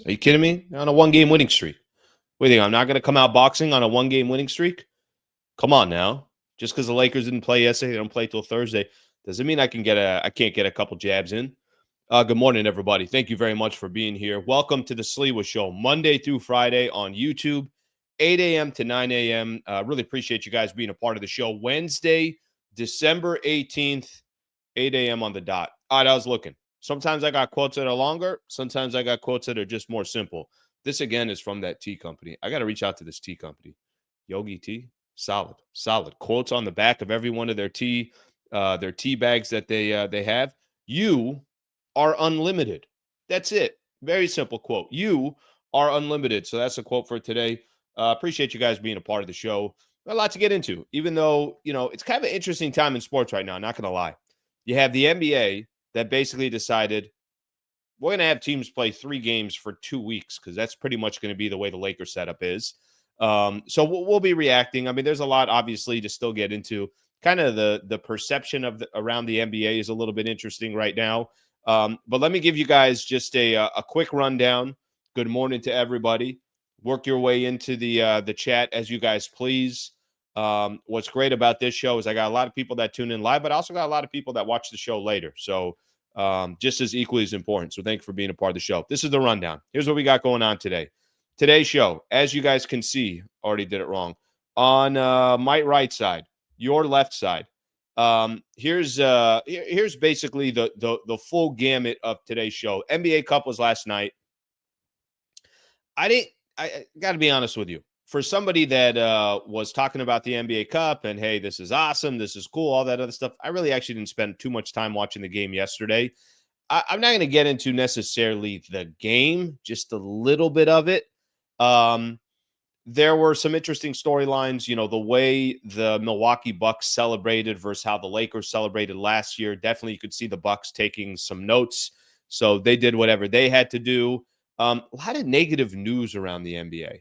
Are you kidding me? On a one-game winning streak. What do you think? I'm not going to come out boxing on a one-game winning streak? Come on now. Just because the Lakers didn't play yesterday, they don't play till Thursday, doesn't mean I can't get a couple jabs in. Good morning, everybody. Thank you very much for being here. Welcome to the Sliwa Show, Monday through Friday on YouTube, 8 a.m. to 9 a.m. Really appreciate you guys being a part of the show. Wednesday, December 18th, 8 a.m. on the dot. All right, I was looking. Sometimes I got quotes that are longer. Sometimes I got quotes that are just more simple. This, again, is from that tea company. I got to reach out to this tea company. Yogi Tea, solid. Quotes on the back of every one of their tea bags that they have. You are unlimited. That's it. Very simple quote. You are unlimited. So that's a quote for today. Appreciate you guys being a part of the show. A lot to get into, even though, it's kind of an interesting time in sports right now. Not going to lie. You have the NBA that basically decided we're going to have teams play 3 games for 2 weeks because that's pretty much going to be the way the Lakers setup is. So we'll be reacting. I mean, there's a lot, obviously, to still get into. Kind of the perception of around the NBA is a little bit interesting right now. But let me give you guys just a quick rundown. Good morning to everybody. Work your way into the chat as you guys please. What's great about this show is I got a lot of people that tune in live, but I also got a lot of people that watch the show later. So just as equally as important. So thank you for being a part of the show. This is the rundown. Here's what we got going on today. Today's show, as you guys can see, already did it wrong. On my right side, your left side. Here's basically the full gamut of today's show. NBA Cup was last night. I got to be honest with you. For somebody that was talking about the NBA Cup and, hey, this is awesome, this is cool, all that other stuff, I really actually didn't spend too much time watching the game yesterday. I'm not going to get into necessarily the game, just a little bit of it. There were some interesting storylines, the way the Milwaukee Bucks celebrated versus how the Lakers celebrated last year. Definitely you could see the Bucks taking some notes. So they did whatever they had to do. A lot of negative news around the NBA.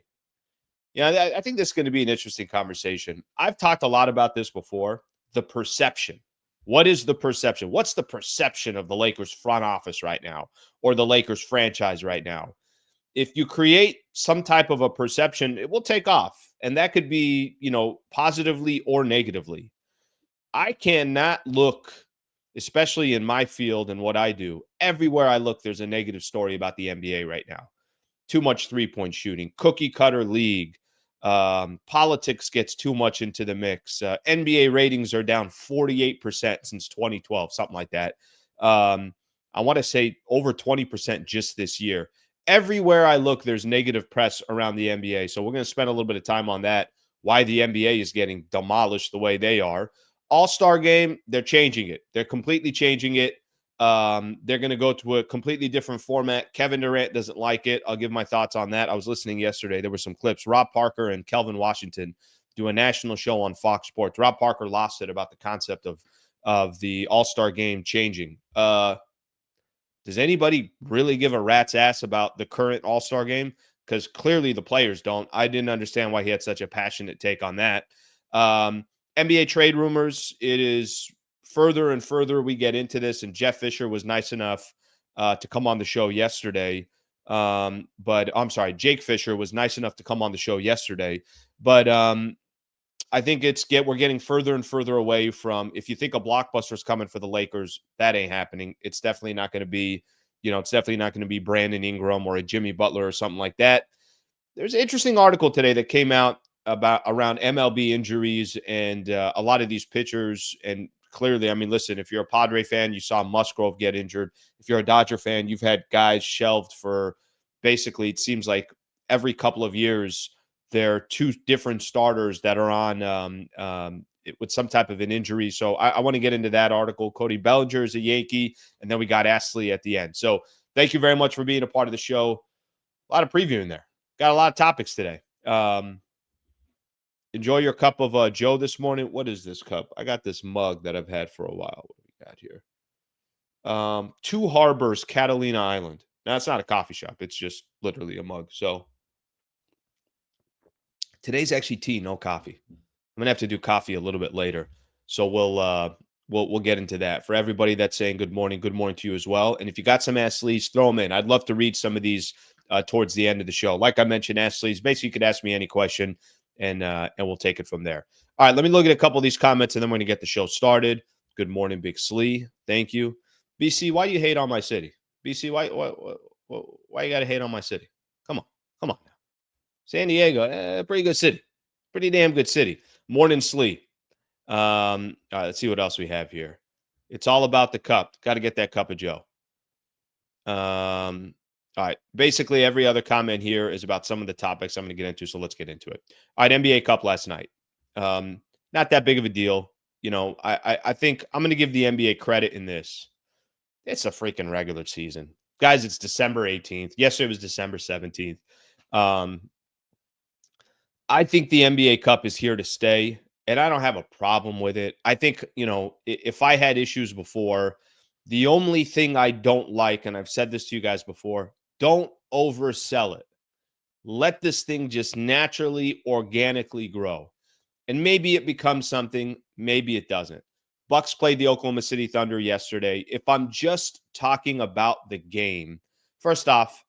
Yeah, I think this is going to be an interesting conversation. I've talked a lot about this before, the perception. What is the perception? What's the perception of the Lakers front office right now or the Lakers franchise right now? If you create some type of a perception, it will take off. And that could be, positively or negatively. I cannot look, especially in my field and what I do, everywhere I look, there's a negative story about the NBA right now. Too much three-point shooting, cookie cutter league. Politics gets too much into the mix. NBA ratings are down 48% since 2012, something like that. I want to say over 20% just this year. Everywhere I look, there's negative press around the NBA. So we're going to spend a little bit of time on that, why the NBA is getting demolished the way they are. All-Star game, they're changing it. They're completely changing it. They're going to go to a completely different format. Kevin Durant doesn't like it. I'll give my thoughts on that. I was listening yesterday. There were some clips. Rob Parker and Kelvin Washington do a national show on Fox Sports. Rob Parker lost it about the concept of the All-Star game changing. Does anybody really give a rat's ass about the current All-Star game? Because clearly the players don't. I didn't understand why he had such a passionate take on that. NBA trade rumors, it is further and further we get into this, and Jeff Fisher was nice enough to come on the show yesterday. Jake Fisher was nice enough to come on the show yesterday. But I think we're getting further and further away from, if you think a blockbuster's coming for the Lakers, that ain't happening. It's definitely not going to be, Brandon Ingram or a Jimmy Butler or something like that. There's an interesting article today that came out around MLB injuries and a lot of these pitchers. And clearly, I mean, listen, if you're a Padre fan, you saw Musgrove get injured. If you're a Dodger fan, you've had guys shelved for basically, it seems like every couple of years, there are 2 different starters that are on with some type of an injury. So I want to get into that article. Cody Bellinger is a Yankee, and then we got Astley at the end. So thank you very much for being a part of the show. A lot of previewing there. Got a lot of topics today. Enjoy your cup of Joe this morning. What is this cup? I got this mug that I've had for a while. What do we got here? Two Harbors, Catalina Island. Now, it's not a coffee shop. It's just literally a mug. So today's actually tea, no coffee. I'm going to have to do coffee a little bit later. So we'll get into that. For everybody that's saying good morning to you as well. And if you got some Asleys, throw them in. I'd love to read some of these towards the end of the show. Like I mentioned, ask Sleeves. Basically, you could ask me any question, and we'll take it from there. All right, let me look at a couple of these comments, and then we're going to get the show started. Good morning, Big Slee. Thank you. BC, why you hate on my city? BC, why you got to hate on my city? Come on. Come on now. San Diego, pretty good city. Pretty damn good city. Morning, Slee. All right, let's see what else we have here. It's all about the cup. Got to get that cup of Joe. All right. Basically, every other comment here is about some of the topics I'm going to get into. So let's get into it. All right. NBA Cup last night. Not that big of a deal. You know, I think I'm going to give the NBA credit in this. It's a freaking regular season. Guys, it's December 18th. Yesterday was December 17th. I think the NBA Cup is here to stay, and I don't have a problem with it. I think, you know, if I had issues before, the only thing I don't like, and I've said this to you guys before, don't oversell it. Let this thing just naturally, organically grow. And maybe it becomes something, maybe it doesn't. Bucks played the Oklahoma City Thunder yesterday. If I'm just talking about the game, first off,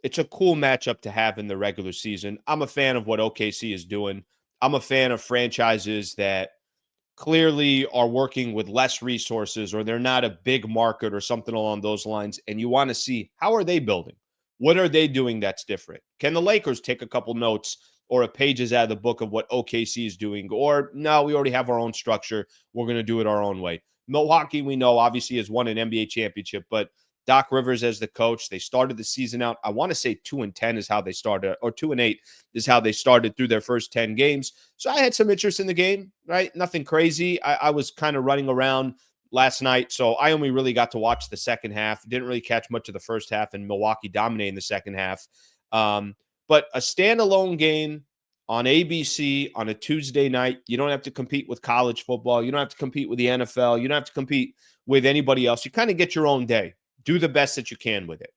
it's a cool matchup to have in the regular season. I'm a fan of what OKC is doing. I'm a fan of franchises that clearly are working with less resources, or they're not a big market or something along those lines. And you want to see, how are they building? What are they doing that's different? Can the Lakers take a couple notes or a pages out of the book of what OKC is doing? Or no, we already have our own structure. We're going to do it our own way. Milwaukee, we know, obviously has won an NBA championship, but Doc Rivers as the coach, they started the season out, I want to say 2-10 is how they started, or 2-8 is how they started through their first 10 games. So I had some interest in the game, right? Nothing crazy. I was kind of running around last night, so I only really got to watch the second half. Didn't really catch much of the first half, and Milwaukee dominating the second half. But a standalone game on ABC on a Tuesday night, you don't have to compete with college football. You don't have to compete with the NFL. You don't have to compete with anybody else. You kind of get your own day. Do the best that you can with it.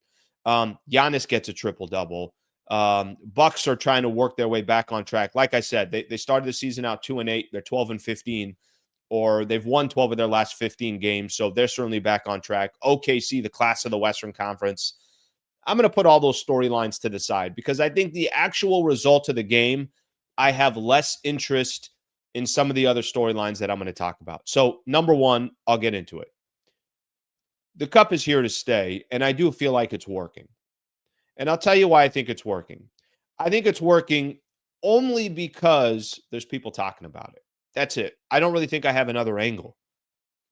Giannis gets a triple-double. Bucks are trying to work their way back on track. Like I said, they started the season out 2-8. They're 12-15, or they've won 12 of their last 15 games, so they're certainly back on track. OKC, the class of the Western Conference. I'm going to put all those storylines to the side because I think the actual result of the game, I have less interest in some of the other storylines that I'm going to talk about. So, number one, I'll get into it. The cup is here to stay, and I do feel like it's working. And I'll tell you why I think it's working. I think it's working only because there's people talking about it. That's it. I don't really think I have another angle.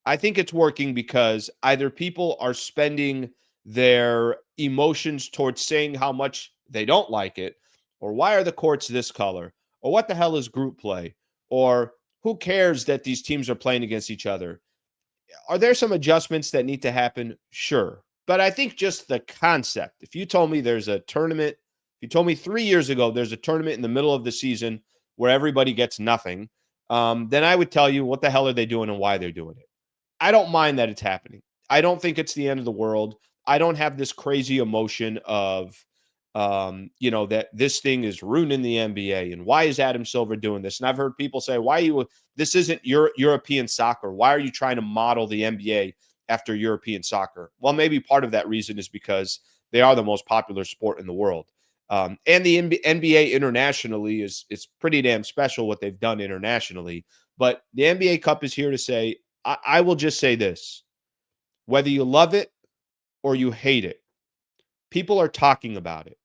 I think it's working because either people are spending their emotions towards saying how much they don't like it, or why are the courts this color, or what the hell is group play, or who cares that these teams are playing against each other. Are there some adjustments that need to happen? Sure. But I think just the concept, if you told me there's a tournament, if you told me 3 years ago there's a tournament in the middle of the season where everybody gets nothing, then I would tell you what the hell are they doing and why they're doing it. I don't mind that it's happening. I don't think it's the end of the world. I don't have this crazy emotion of, that this thing is ruining the NBA and why is Adam Silver doing this? And I've heard people say, this isn't European soccer. Why are you trying to model the NBA after European soccer? Well, maybe part of that reason is because they are the most popular sport in the world. And the NBA internationally is pretty damn special what they've done internationally. But the NBA Cup is here to say, I will just say this, whether you love it or you hate it, people are talking about it.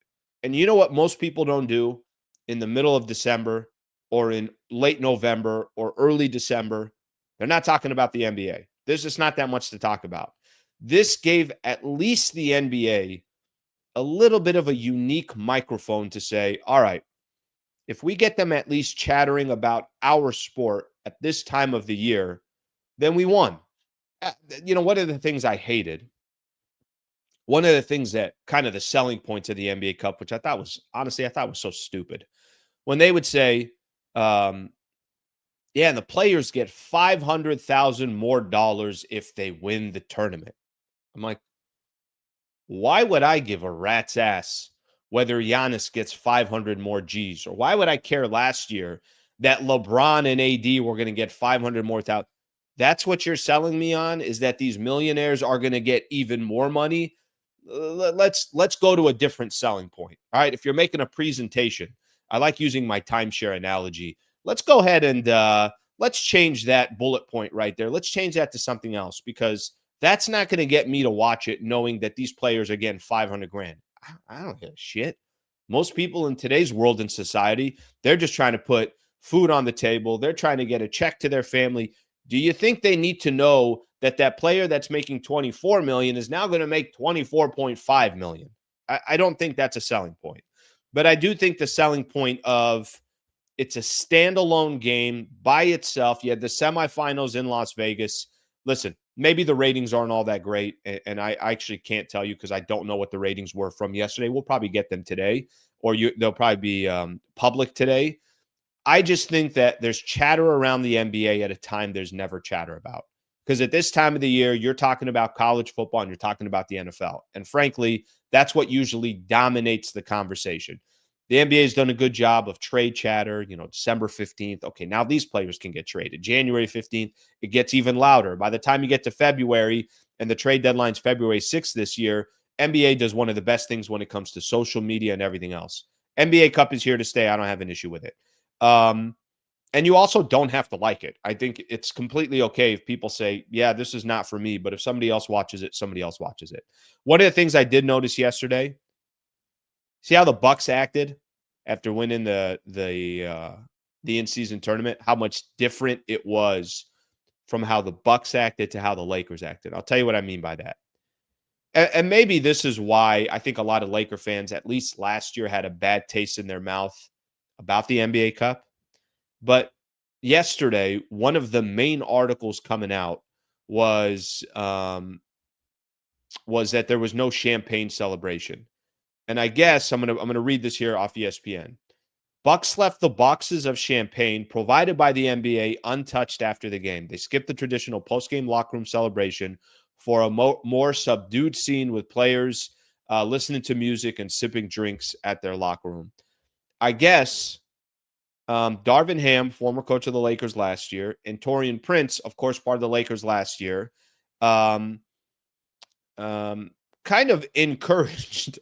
And you know what most people don't do in the middle of December or in late November or early December? They're not talking about the NBA. There's just not that much to talk about. This gave at least the NBA a little bit of a unique microphone to say, all right, if we get them at least chattering about our sport at this time of the year, then we won. One of the things I hated, one of the things that kind of the selling points of the NBA Cup, which I thought was so stupid, when they would say, and the players get $500,000 more dollars if they win the tournament. I'm like, why would I give a rat's ass whether Giannis gets 500 more G's? Or why would I care last year that LeBron and AD were going to get 500 more thousand? That's what you're selling me on, is that these millionaires are going to get even more money? let's go to a different selling point. All right, if you're making a presentation, I like using my timeshare analogy. Let's go ahead and let's change that bullet point right there. Let's change that to something else because that's not going to get me to watch it knowing that these players are getting 500 grand. I don't give a shit. Most people in today's world and society, they're just trying to put food on the table. They're trying to get a check to their family. Do you think they need to know that that player that's making 24 million is now going to make 24.5 million? I don't think that's a selling point. But I do think the selling point of it's a standalone game by itself. You had the semifinals in Las Vegas. Listen, maybe the ratings aren't all that great, and I actually can't tell you because I don't know what the ratings were from yesterday. We'll probably get them today, or they'll probably be public today. I just think that there's chatter around the NBA at a time there's never chatter about. Because at this time of the year, you're talking about college football and you're talking about the NFL. And frankly, that's what usually dominates the conversation. The NBA has done a good job of trade chatter, December 15th. Okay, now these players can get traded. January 15th, it gets even louder. By the time you get to February, and the trade deadline's February 6th this year, NBA does one of the best things when it comes to social media and everything else. NBA Cup is here to stay. I don't have an issue with it. And you also don't have to like it. I think it's completely okay if people say, yeah, this is not for me. But if somebody else watches it, somebody else watches it. One of the things I did notice yesterday, see how the Bucks acted after winning the in-season tournament, how much different it was from how the Bucks acted to how the Lakers acted. I'll tell you what I mean by that. And maybe this is why I think a lot of Laker fans, at least last year, had a bad taste in their mouth about the NBA Cup. But yesterday, one of the main articles coming out was that there was no champagne celebration. And I guess I'm gonna read this here off ESPN. Bucks left the boxes of champagne provided by the NBA untouched after the game. They skipped the traditional post-game locker room celebration for a more subdued scene with players listening to music and sipping drinks at their locker room. I guess Darvin Ham, former coach of the Lakers last year, and Taurean Prince, of course, part of the Lakers last year, um, kind of encouraged,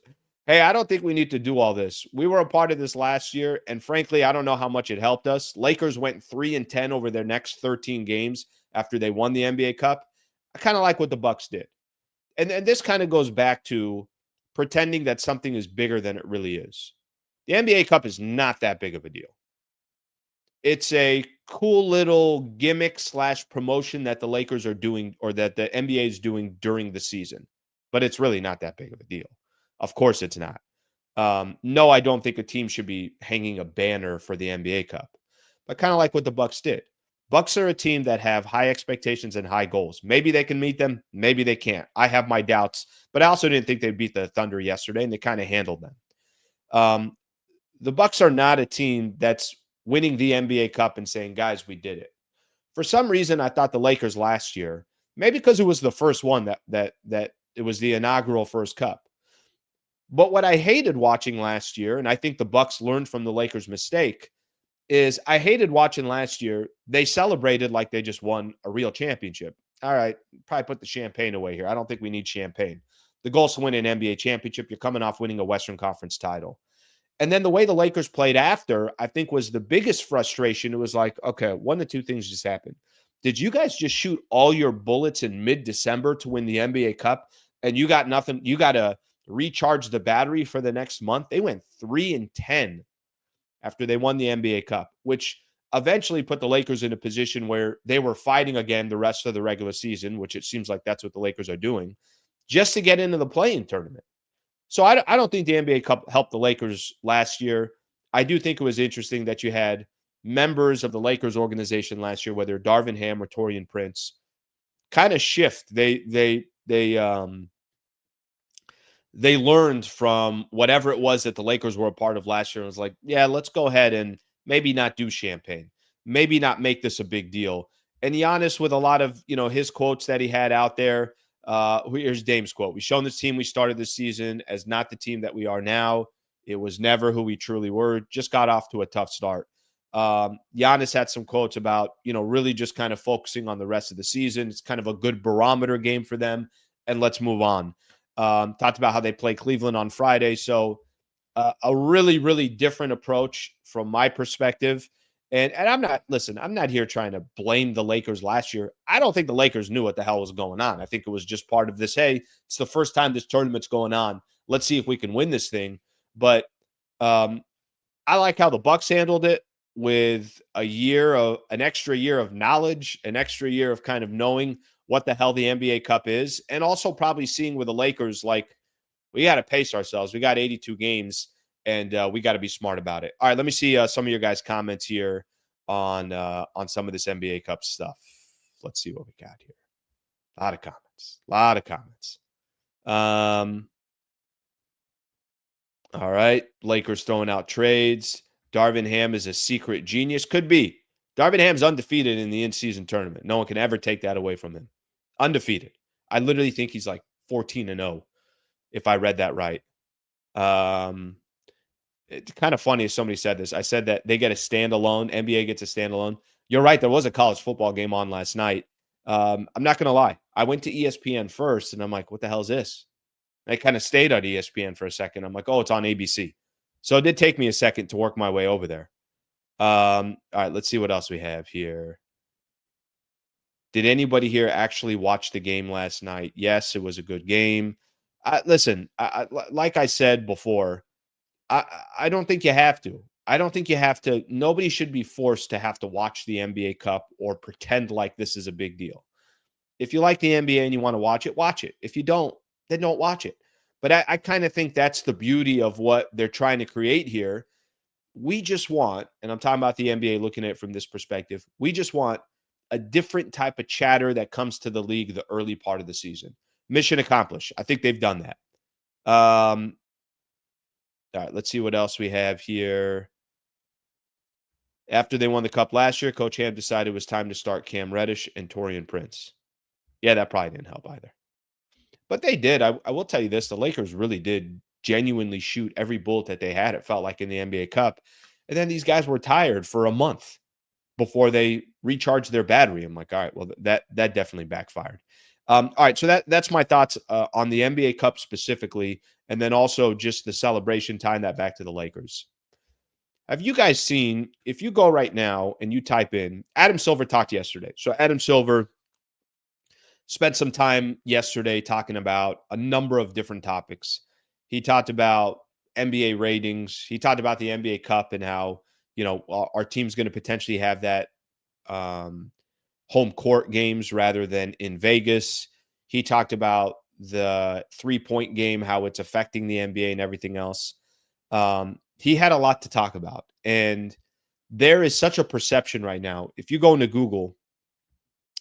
hey, I don't think we need to do all this. We were a part of this last year, and frankly, I don't know how much it helped us. Lakers went 3-10 over their next 13 games after they won the NBA Cup. I kind of like what the Bucks did. And this kind of goes back to pretending that something is bigger than it really is. The NBA Cup is not that big of a deal. It's a cool little gimmick / promotion that the Lakers are doing or that the NBA is doing during the season. But it's really not that big of a deal. Of course it's not. No, I don't think a team should be hanging a banner for the NBA Cup. But kind of like what the Bucks did. Bucks are a team that have high expectations and high goals. Maybe they can meet them. Maybe they can't. I have my doubts. But I also didn't think they'd beat the Thunder yesterday, and they kind of handled them. The Bucks are not a team that's winning the NBA Cup and saying, guys, we did it. For some reason, I thought the Lakers last year, maybe because it was the first one that it was the inaugural first cup. But what I hated watching last year, and I think the Bucks learned from the Lakers' mistake, is I hated watching last year. They celebrated like they just won a real championship. All right, probably put the champagne away here. I don't think we need champagne. The goal is to win an NBA championship. You're coming off winning a Western Conference title. And then the way the Lakers played after, I think, was the biggest frustration. It was like, okay, one of two things just happened. Did you guys just shoot all your bullets in mid-December to win the NBA Cup, and you got nothing? You got to recharge the battery for the next month? They went 3-10 after they won the NBA Cup, which eventually put the Lakers in a position where they were fighting again the rest of the regular season, which it seems like that's what the Lakers are doing, just to get into the play-in tournament. So I don't think the NBA Cup helped the Lakers last year. I do think it was interesting that you had members of the Lakers organization last year, whether Darvin Ham or Taurean Prince, kind of shift. They learned from whatever it was that the Lakers were a part of last year. And was like, yeah, let's go ahead and maybe not do champagne, maybe not make this a big deal. And Giannis, with a lot of his quotes that he had out there. Here's Dame's quote. We've shown this team we started this season as not the team that we are now. It was never who we truly were. Just got off to a tough start. Giannis had some quotes about, really just kind of focusing on the rest of the season. It's kind of a good barometer game for them. And let's move on. Talked about how they play Cleveland on Friday. So a really, really different approach from my perspective. And I'm not here trying to blame the Lakers last year. I don't think the Lakers knew what the hell was going on. I think it was just part of this. Hey, it's the first time this tournament's going on. Let's see if we can win this thing. But um, I like how the Bucks handled it with an extra year of knowledge, an extra year of kind of knowing what the hell the NBA Cup is, and also probably seeing with the Lakers, like, we got to pace ourselves. We got 82 games, and we got to be smart about it. All right, let me see some of your guys' comments here on some of this NBA Cup stuff. Let's see what we got here. A lot of comments. A lot of comments. All right. Lakers throwing out trades. Darvin Ham is a secret genius. Could be. Darvin Ham's undefeated in the in-season tournament. No one can ever take that away from him. Undefeated. I literally think he's like 14-0, if I read that right. It's kind of funny if somebody said this. I said that they get a standalone. NBA gets a standalone. You're right. There was a college football game on last night. I'm not going to lie. I went to ESPN first, and I'm like, what the hell is this? I kind of stayed on ESPN for a second. I'm like, oh, it's on ABC. So it did take me a second to work my way over there. All right, let's see what else we have here. Did anybody here actually watch the game last night? Yes, it was a good game. Listen, like I said before, I don't think you have to. I don't think you have to. Nobody should be forced to have to watch the NBA Cup or pretend like this is a big deal. If you like the NBA and you want to watch it, watch it. If you don't, then don't watch it. But I kind of think that's the beauty of what they're trying to create here. We just want, and I'm talking about the NBA looking at it from this perspective, we just want a different type of chatter that comes to the league the early part of the season. Mission accomplished. I think they've done that. All right, let's see what else we have here. After they won the Cup last year, Coach Ham decided it was time to start Cam Reddish and Taurean Prince. Yeah, that probably didn't help either. But they did. I will tell you this. The Lakers really did genuinely shoot every bullet that they had, it felt like, in the NBA Cup. And then these guys were tired for a month before they recharged their battery. I'm like, all right, well, that definitely backfired. All right, so that's my thoughts on the NBA Cup specifically, and then also just the celebration, tying that back to the Lakers. Have you guys seen, if you go right now and you type in, Adam Silver talked yesterday. So Adam Silver spent some time yesterday talking about a number of different topics. He talked about NBA ratings. He talked about the NBA Cup and how, our team's going to potentially have that home court games rather than in Vegas. He talked about the 3-point game, how it's affecting the NBA and everything else. He had a lot to talk about. And there is such a perception right now. If you go into Google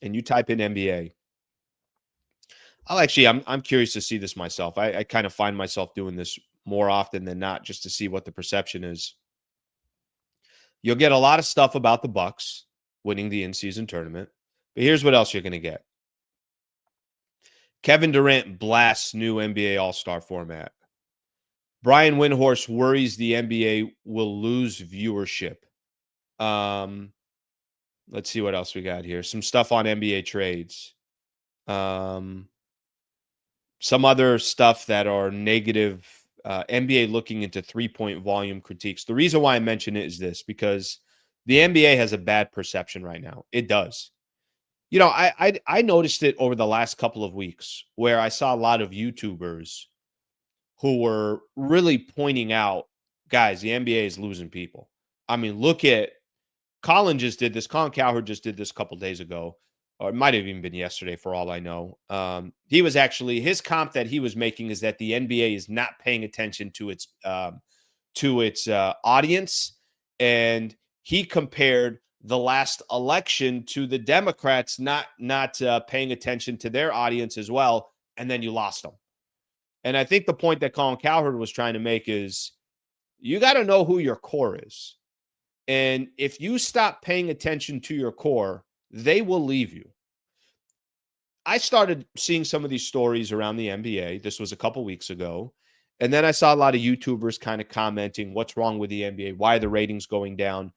and you type in NBA, I'm curious to see this myself. I kind of find myself doing this more often than not, just to see what the perception is. You'll get a lot of stuff about the Bucks winning the in-season tournament. But here's what else you're going to get. Kevin Durant blasts new NBA All-Star format. Brian Windhorst worries the NBA will lose viewership. Let's see what else we got here. Some stuff on NBA trades. Some other stuff that are negative. NBA looking into 3-point volume critiques. The reason why I mention it is this, because the NBA has a bad perception right now. It does. I noticed it over the last couple of weeks where I saw a lot of YouTubers who were really pointing out, guys, the NBA is losing people. I mean, look at Colin just did this. Colin Cowherd just did this a couple days ago, or it might have even been yesterday for all I know. He was actually, his comp that he was making is that the NBA is not paying attention to its audience. And he compared the last election to the Democrats not paying attention to their audience as well. And then you lost them. And I think the point that Colin Cowherd was trying to make is you got to know who your core is. And if you stop paying attention to your core, they will leave you. I started seeing some of these stories around the NBA. This was a couple weeks ago. And then I saw a lot of YouTubers kind of commenting, what's wrong with the NBA? Why are the ratings going down?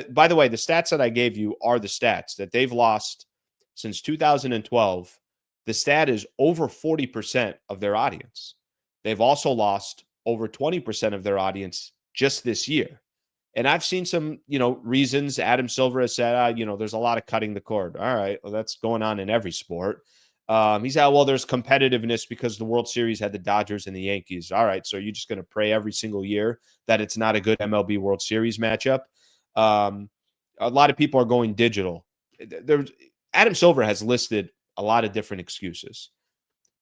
By the way, the stats that I gave you are the stats that they've lost since 2012. The stat is over 40% of their audience. They've also lost over 20% of their audience just this year. And I've seen some, reasons. Adam Silver has said, there's a lot of cutting the cord. All right. Well, that's going on in every sport. He said, well, there's competitiveness because the World Series had the Dodgers and the Yankees. All right. So you're just going to pray every single year that it's not a good MLB World Series matchup. A lot of people are going digital. There's Adam Silver has listed a lot of different excuses.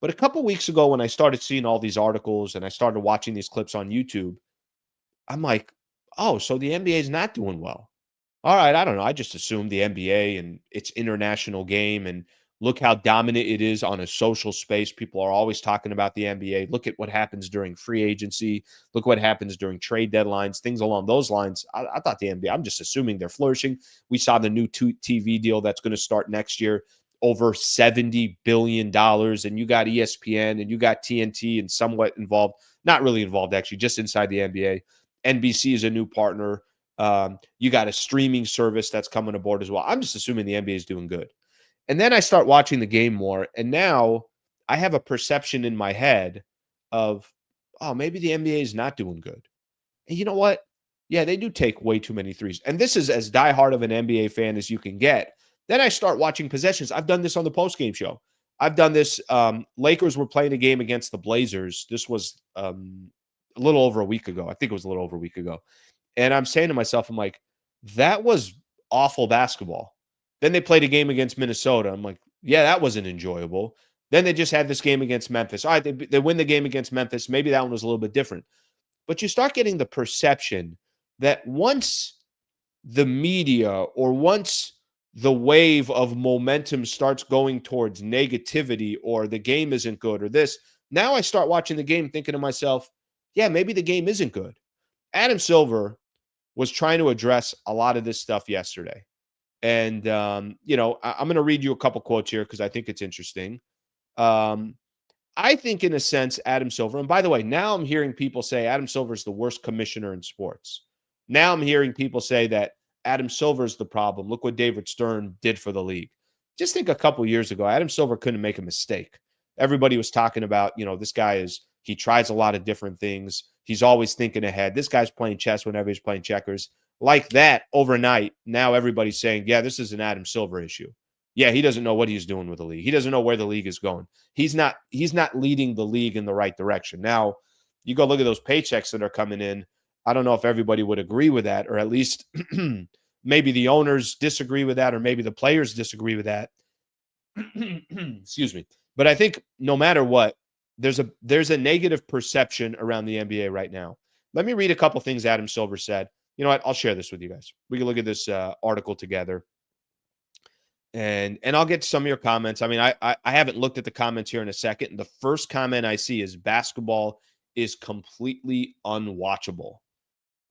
But a couple weeks ago, when I started seeing all these articles and I started watching these clips on YouTube, I'm like, oh, so the NBA is not doing well. All right, I don't know. I just assumed the NBA and its international game, and look how dominant it is on a social space. People are always talking about the NBA. Look at what happens during free agency. Look what happens during trade deadlines, things along those lines. I thought the NBA, I'm just assuming they're flourishing. We saw the new TV deal that's going to start next year, over $70 billion. And you got ESPN and you got TNT and somewhat involved, not really involved, actually, just inside the NBA. NBC is a new partner. You got a streaming service that's coming aboard as well. I'm just assuming the NBA is doing good. And then I start watching the game more. And now I have a perception in my head of, oh, maybe the NBA is not doing good. And you know what? Yeah, they do take way too many threes. And this is as diehard of an NBA fan as you can get. Then I start watching possessions. I've done this on the postgame show. I've done this. Lakers were playing a game against the Blazers. This was a little over a week ago. I think it was a little over a week ago. And I'm saying to myself, I'm like, that was awful basketball. Then they played a game against Minnesota. I'm like, yeah, that wasn't enjoyable. Then they just had this game against Memphis. All right, they win the game against Memphis. Maybe that one was a little bit different. But you start getting the perception that once the media or once the wave of momentum starts going towards negativity or the game isn't good or this, now I start watching the game thinking to myself, yeah, maybe the game isn't good. Adam Silver was trying to address a lot of this stuff yesterday. And, I'm going to read you a couple quotes here because I think it's interesting. I think, in a sense, Adam Silver, and by the way, now I'm hearing people say Adam Silver is the worst commissioner in sports. Now I'm hearing people say that Adam Silver is the problem. Look what David Stern did for the league. Just think a couple years ago, Adam Silver couldn't make a mistake. Everybody was talking about, this guy he tries a lot of different things. He's always thinking ahead. This guy's playing chess whenever he's playing checkers. Like that, overnight, now everybody's saying, yeah, this is an Adam Silver issue. Yeah, he doesn't know what he's doing with the league. He doesn't know where the league is going. He's not leading the league in the right direction. Now, you go look at those paychecks that are coming in. I don't know if everybody would agree with that, or at least maybe the owners disagree with that, or maybe the players disagree with that. Excuse me. But I think no matter what, there's a negative perception around the NBA right now. Let me read a couple things Adam Silver said. You know what? I'll share this with you guys. We can look at this article together. And I'll get to some of your comments. I mean, I haven't looked at the comments here in a second. And the first comment I see is basketball is completely unwatchable.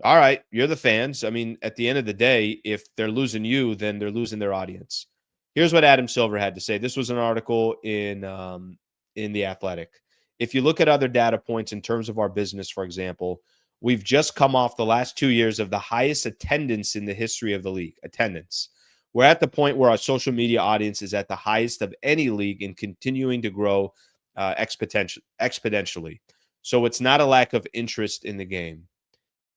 All right, you're the fans. I mean, at the end of the day, if they're losing you, then they're losing their audience. Here's what Adam Silver had to say. This was an article in The Athletic. If you look at other data points in terms of our business, for example, we've just come off the last 2 years of the highest attendance in the history of the league. Attendance. We're at the point where our social media audience is at the highest of any league and continuing to grow exponentially. So it's not a lack of interest in the game.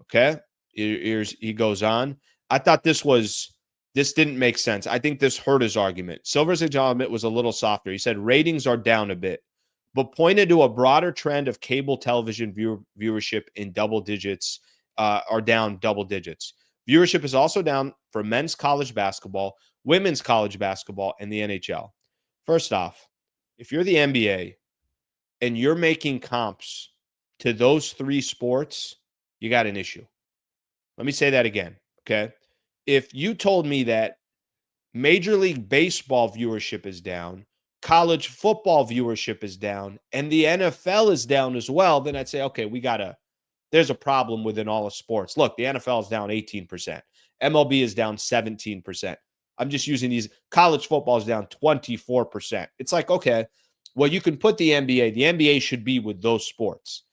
Okay? He goes on. I thought this didn't make sense. I think this hurt his argument. Silver's argument was a little softer. He said ratings are down a bit, but pointed to a broader trend of cable television viewership in double digits, are down double digits. Viewership is also down for men's college basketball, women's college basketball, and the NHL. First off, if you're the NBA and you're making comps to those three sports, you got an issue. Let me say that again, okay? If you told me that Major League Baseball viewership is down, college football viewership is down, and the NFL is down as well, then I'd say, okay, there's a problem within all of sports. Look, the NFL is down 18%. MLB is down 17%. I'm just using these. College football is down 24%. It's like, okay, well, you can put the NBA. The NBA should be with those sports.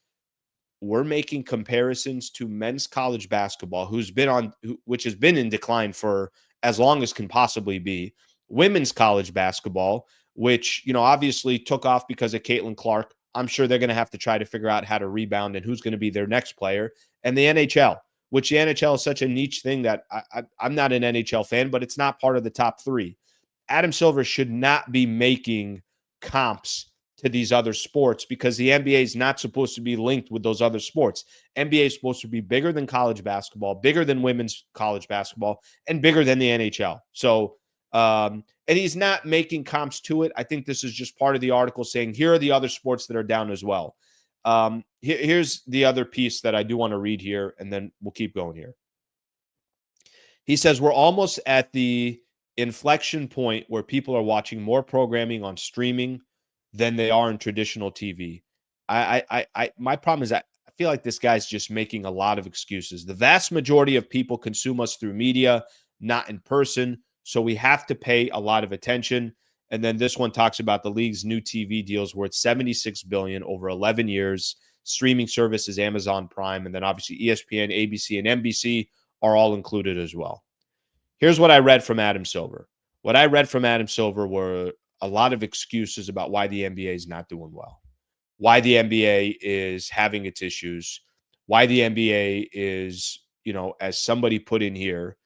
We're making comparisons to men's college basketball, which has been in decline for as long as can possibly be. Women's college basketball, which, obviously took off because of Caitlin Clark. I'm sure they're going to have to try to figure out how to rebound and who's going to be their next player. And the NHL, which the NHL is such a niche thing that I'm not an NHL fan, but it's not part of the top three. Adam Silver should not be making comps to these other sports because the NBA is not supposed to be linked with those other sports. NBA is supposed to be bigger than college basketball, bigger than women's college basketball, and bigger than the NHL. So, and he's not making comps to it. I think this is just part of the article saying, here are the other sports that are down as well. Here's the other piece that I do want to read here, and then we'll keep going here. He says, we're almost at the inflection point where people are watching more programming on streaming than they are in traditional TV. My problem is that I feel like this guy's just making a lot of excuses. The vast majority of people consume us through media, not in person. So we have to pay a lot of attention. And then this one talks about the league's new TV deals worth $76 billion over 11 years. Streaming services, Amazon Prime, and then obviously ESPN, ABC, and NBC are all included as well. Here's what I read from Adam Silver. What I read from Adam Silver were a lot of excuses about why the NBA is not doing well, why the NBA is having its issues, why the NBA is, as somebody put in here,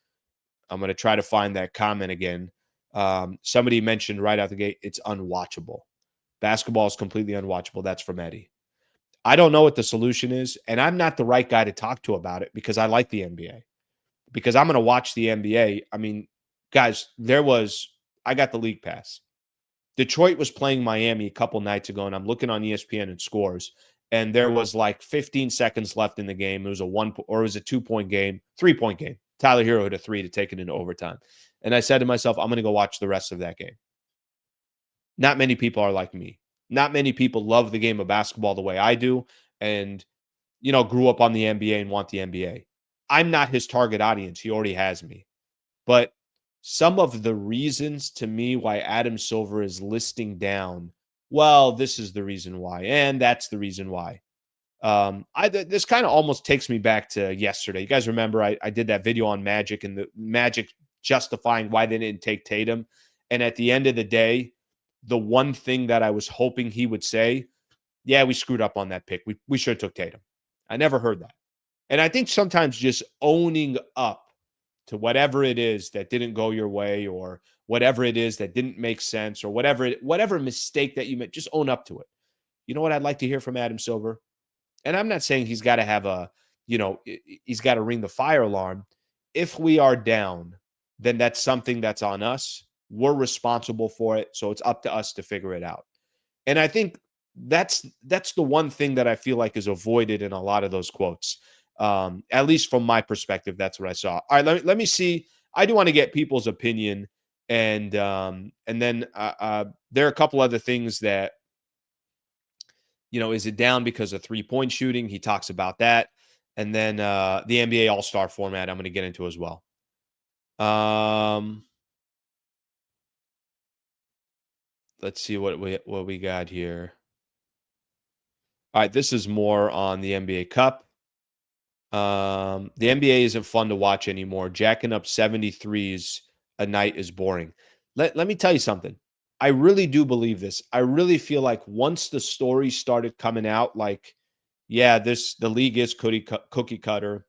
I'm going to try to find that comment again. Somebody mentioned right out the gate, it's unwatchable. Basketball is completely unwatchable. That's from Eddie. I don't know what the solution is, and I'm not the right guy to talk to about it because I like the NBA. Because I'm going to watch the NBA. I mean, guys, I got the league pass. Detroit was playing Miami a couple nights ago, and I'm looking on ESPN and scores, and there was like 15 seconds left in the game. It was a 2-point game, 3-point game. Tyler Hero hit a 3 to take it into overtime. And I said to myself, I'm going to go watch the rest of that game. Not many people are like me. Not many people love the game of basketball the way I do and, grew up on the NBA and want the NBA. I'm not his target audience. He already has me. But some of the reasons to me why Adam Silver is listing down, well, this is the reason why, and that's the reason why. This kind of almost takes me back to yesterday. You guys remember I did that video on Magic and the Magic justifying why they didn't take Tatum. And at the end of the day, the one thing that I was hoping he would say, yeah, we screwed up on that pick. We should have took Tatum. I never heard that. And I think sometimes just owning up to whatever it is that didn't go your way or whatever it is that didn't make sense or whatever mistake that you made, just own up to it. You know what I'd like to hear from Adam Silver? And I'm not saying he's got to have he's got to ring the fire alarm. If we are down, then that's something that's on us. We're responsible for it. So it's up to us to figure it out. And I think that's the one thing that I feel like is avoided in a lot of those quotes. At least from my perspective, that's what I saw. All right, let me see. I do want to get people's opinion, and then there are a couple other things that, is it down because of 3-point shooting? He talks about that, and then the NBA All-Star format I'm going to get into as well. Let's see what we got here. All right, this is more on the NBA Cup. The NBA isn't fun to watch anymore. Jacking up 73s a night is boring. Let me tell you something. I really do believe this. I really feel like once the story started coming out, like, yeah, the league is cookie cutter.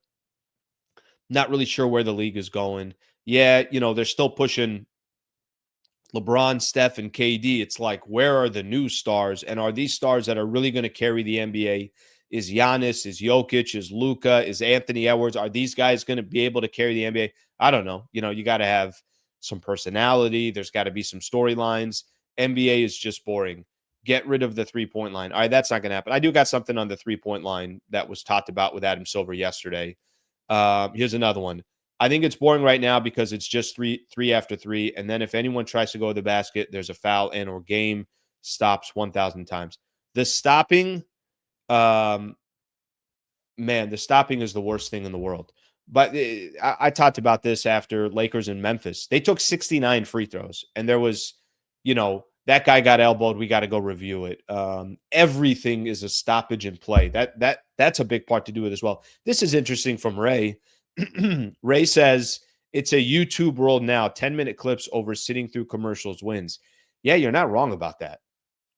Not really sure where the league is going. Yeah, they're still pushing LeBron, Steph, and KD. It's like, where are the new stars? And are these stars that are really going to carry the NBA? Is Giannis, is Jokic, is Luka, is Anthony Edwards? Are these guys going to be able to carry the NBA? I don't know. You got to have some personality. There's got to be some storylines. NBA is just boring. Get rid of the 3-point line. All right, that's not going to happen. I do got something on the 3-point line that was talked about with Adam Silver yesterday. Here's another one. I think it's boring right now because it's just three after three. And then if anyone tries to go to the basket, there's a foul and or game stops 1,000 times. The stopping, the stopping is the worst thing in the world. But I talked about this after Lakers and Memphis. They took 69 free throws, and there was, that guy got elbowed. We got to go review it. Everything is a stoppage in play. That's a big part to do it as well. This is interesting from Ray. Ray says it's a YouTube world now. 10-minute clips over sitting through commercials wins. Yeah, you're not wrong about that.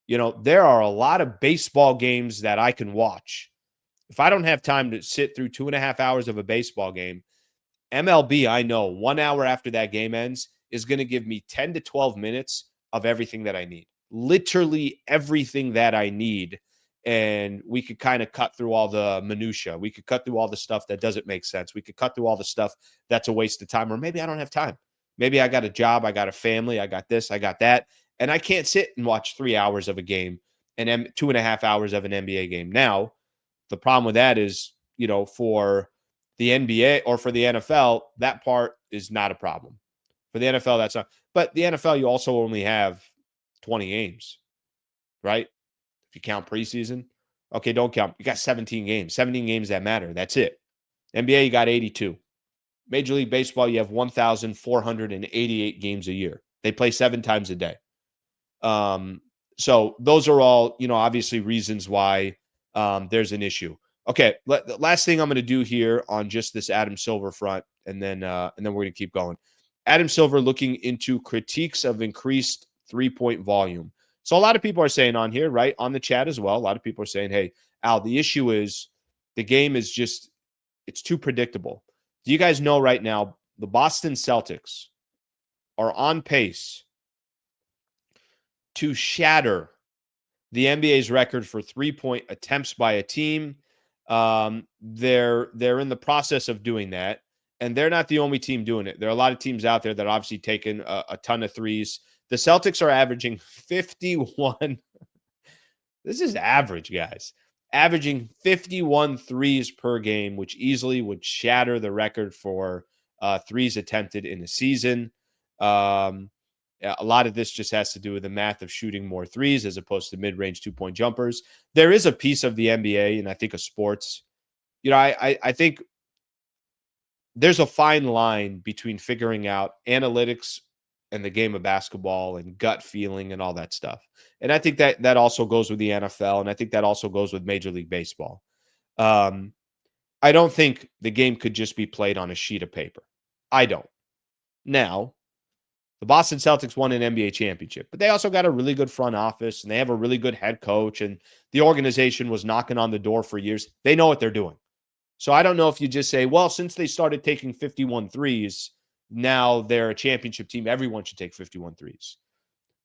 There are a lot of baseball games that I can watch. If I don't have time to sit through 2.5 hours of a baseball game, MLB, I know 1 hour after that game ends is going to give me 10 to 12 minutes of everything that I need. Literally everything that I need. And we could kind of cut through all the minutia. We could cut through all the stuff that doesn't make sense. We could cut through all the stuff that's a waste of time. Or maybe I don't have time. Maybe I got a job, I got a family, I got this, I got that. And I can't sit and watch 3 hours of a game and 2.5 hours of an NBA game. Now, the problem with that is, for the NBA or for the NFL, that part is not a problem. For the NFL, that's not. But the NFL, you also only have 20 games, right? If you count preseason. Okay, don't count. You got 17 games, 17 games that matter. That's it. NBA, you got 82. Major League Baseball, you have 1,488 games a year. They play 7 times a day. So those are all, obviously reasons why there's an issue. Okay, the last thing I'm going to do here on just this Adam Silver front, and then we're going to keep going. Adam Silver looking into critiques of increased 3-point volume. So a lot of people are saying on here, right, on the chat as well, a lot of people are saying, hey, Al, the issue is the game is just, it's too predictable. Do you guys know right now the Boston Celtics are on pace to shatter the NBA's record for 3-point attempts by a team? They're in the process of doing that, and they're not the only team doing it. There are a lot of teams out there that are obviously taking a ton of threes. The Celtics are averaging 51. This is average, guys. Averaging 51 threes per game, which easily would shatter the record for threes attempted in a season. A lot of this just has to do with the math of shooting more threes as opposed to mid-range 2-point jumpers. There is a piece of the NBA, and I think of sports. I think there's a fine line between figuring out analytics and the game of basketball and gut feeling and all that stuff. And I think that also goes with the NFL, and I think that also goes with Major League Baseball. I don't think the game could just be played on a sheet of paper. I don't. Now, the Boston Celtics won an NBA championship, but they also got a really good front office, and they have a really good head coach, and the organization was knocking on the door for years. They know what they're doing. So I don't know if you just say, well, since they started taking 51 threes, now they're a championship team. Everyone should take 51 threes.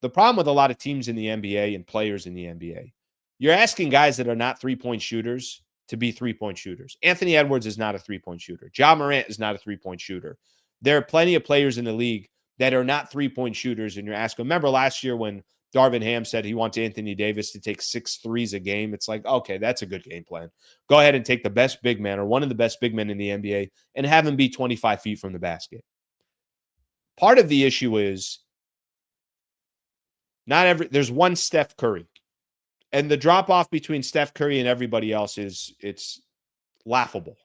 The problem with a lot of teams in the NBA and players in the NBA, you're asking guys that are not 3-point shooters to be 3-point shooters. Anthony Edwards is not a 3-point shooter. Ja Morant is not a 3-point shooter. There are plenty of players in the league that are not 3-point shooters, and you're asking. Remember last year when Darvin Ham said he wants Anthony Davis to take 6 threes a game? It's like, okay, that's a good game plan. Go ahead and take the best big man or one of the best big men in the NBA and have him be 25 feet from the basket. Part of the issue is there's one Steph Curry, and the drop off between Steph Curry and everybody else it's laughable.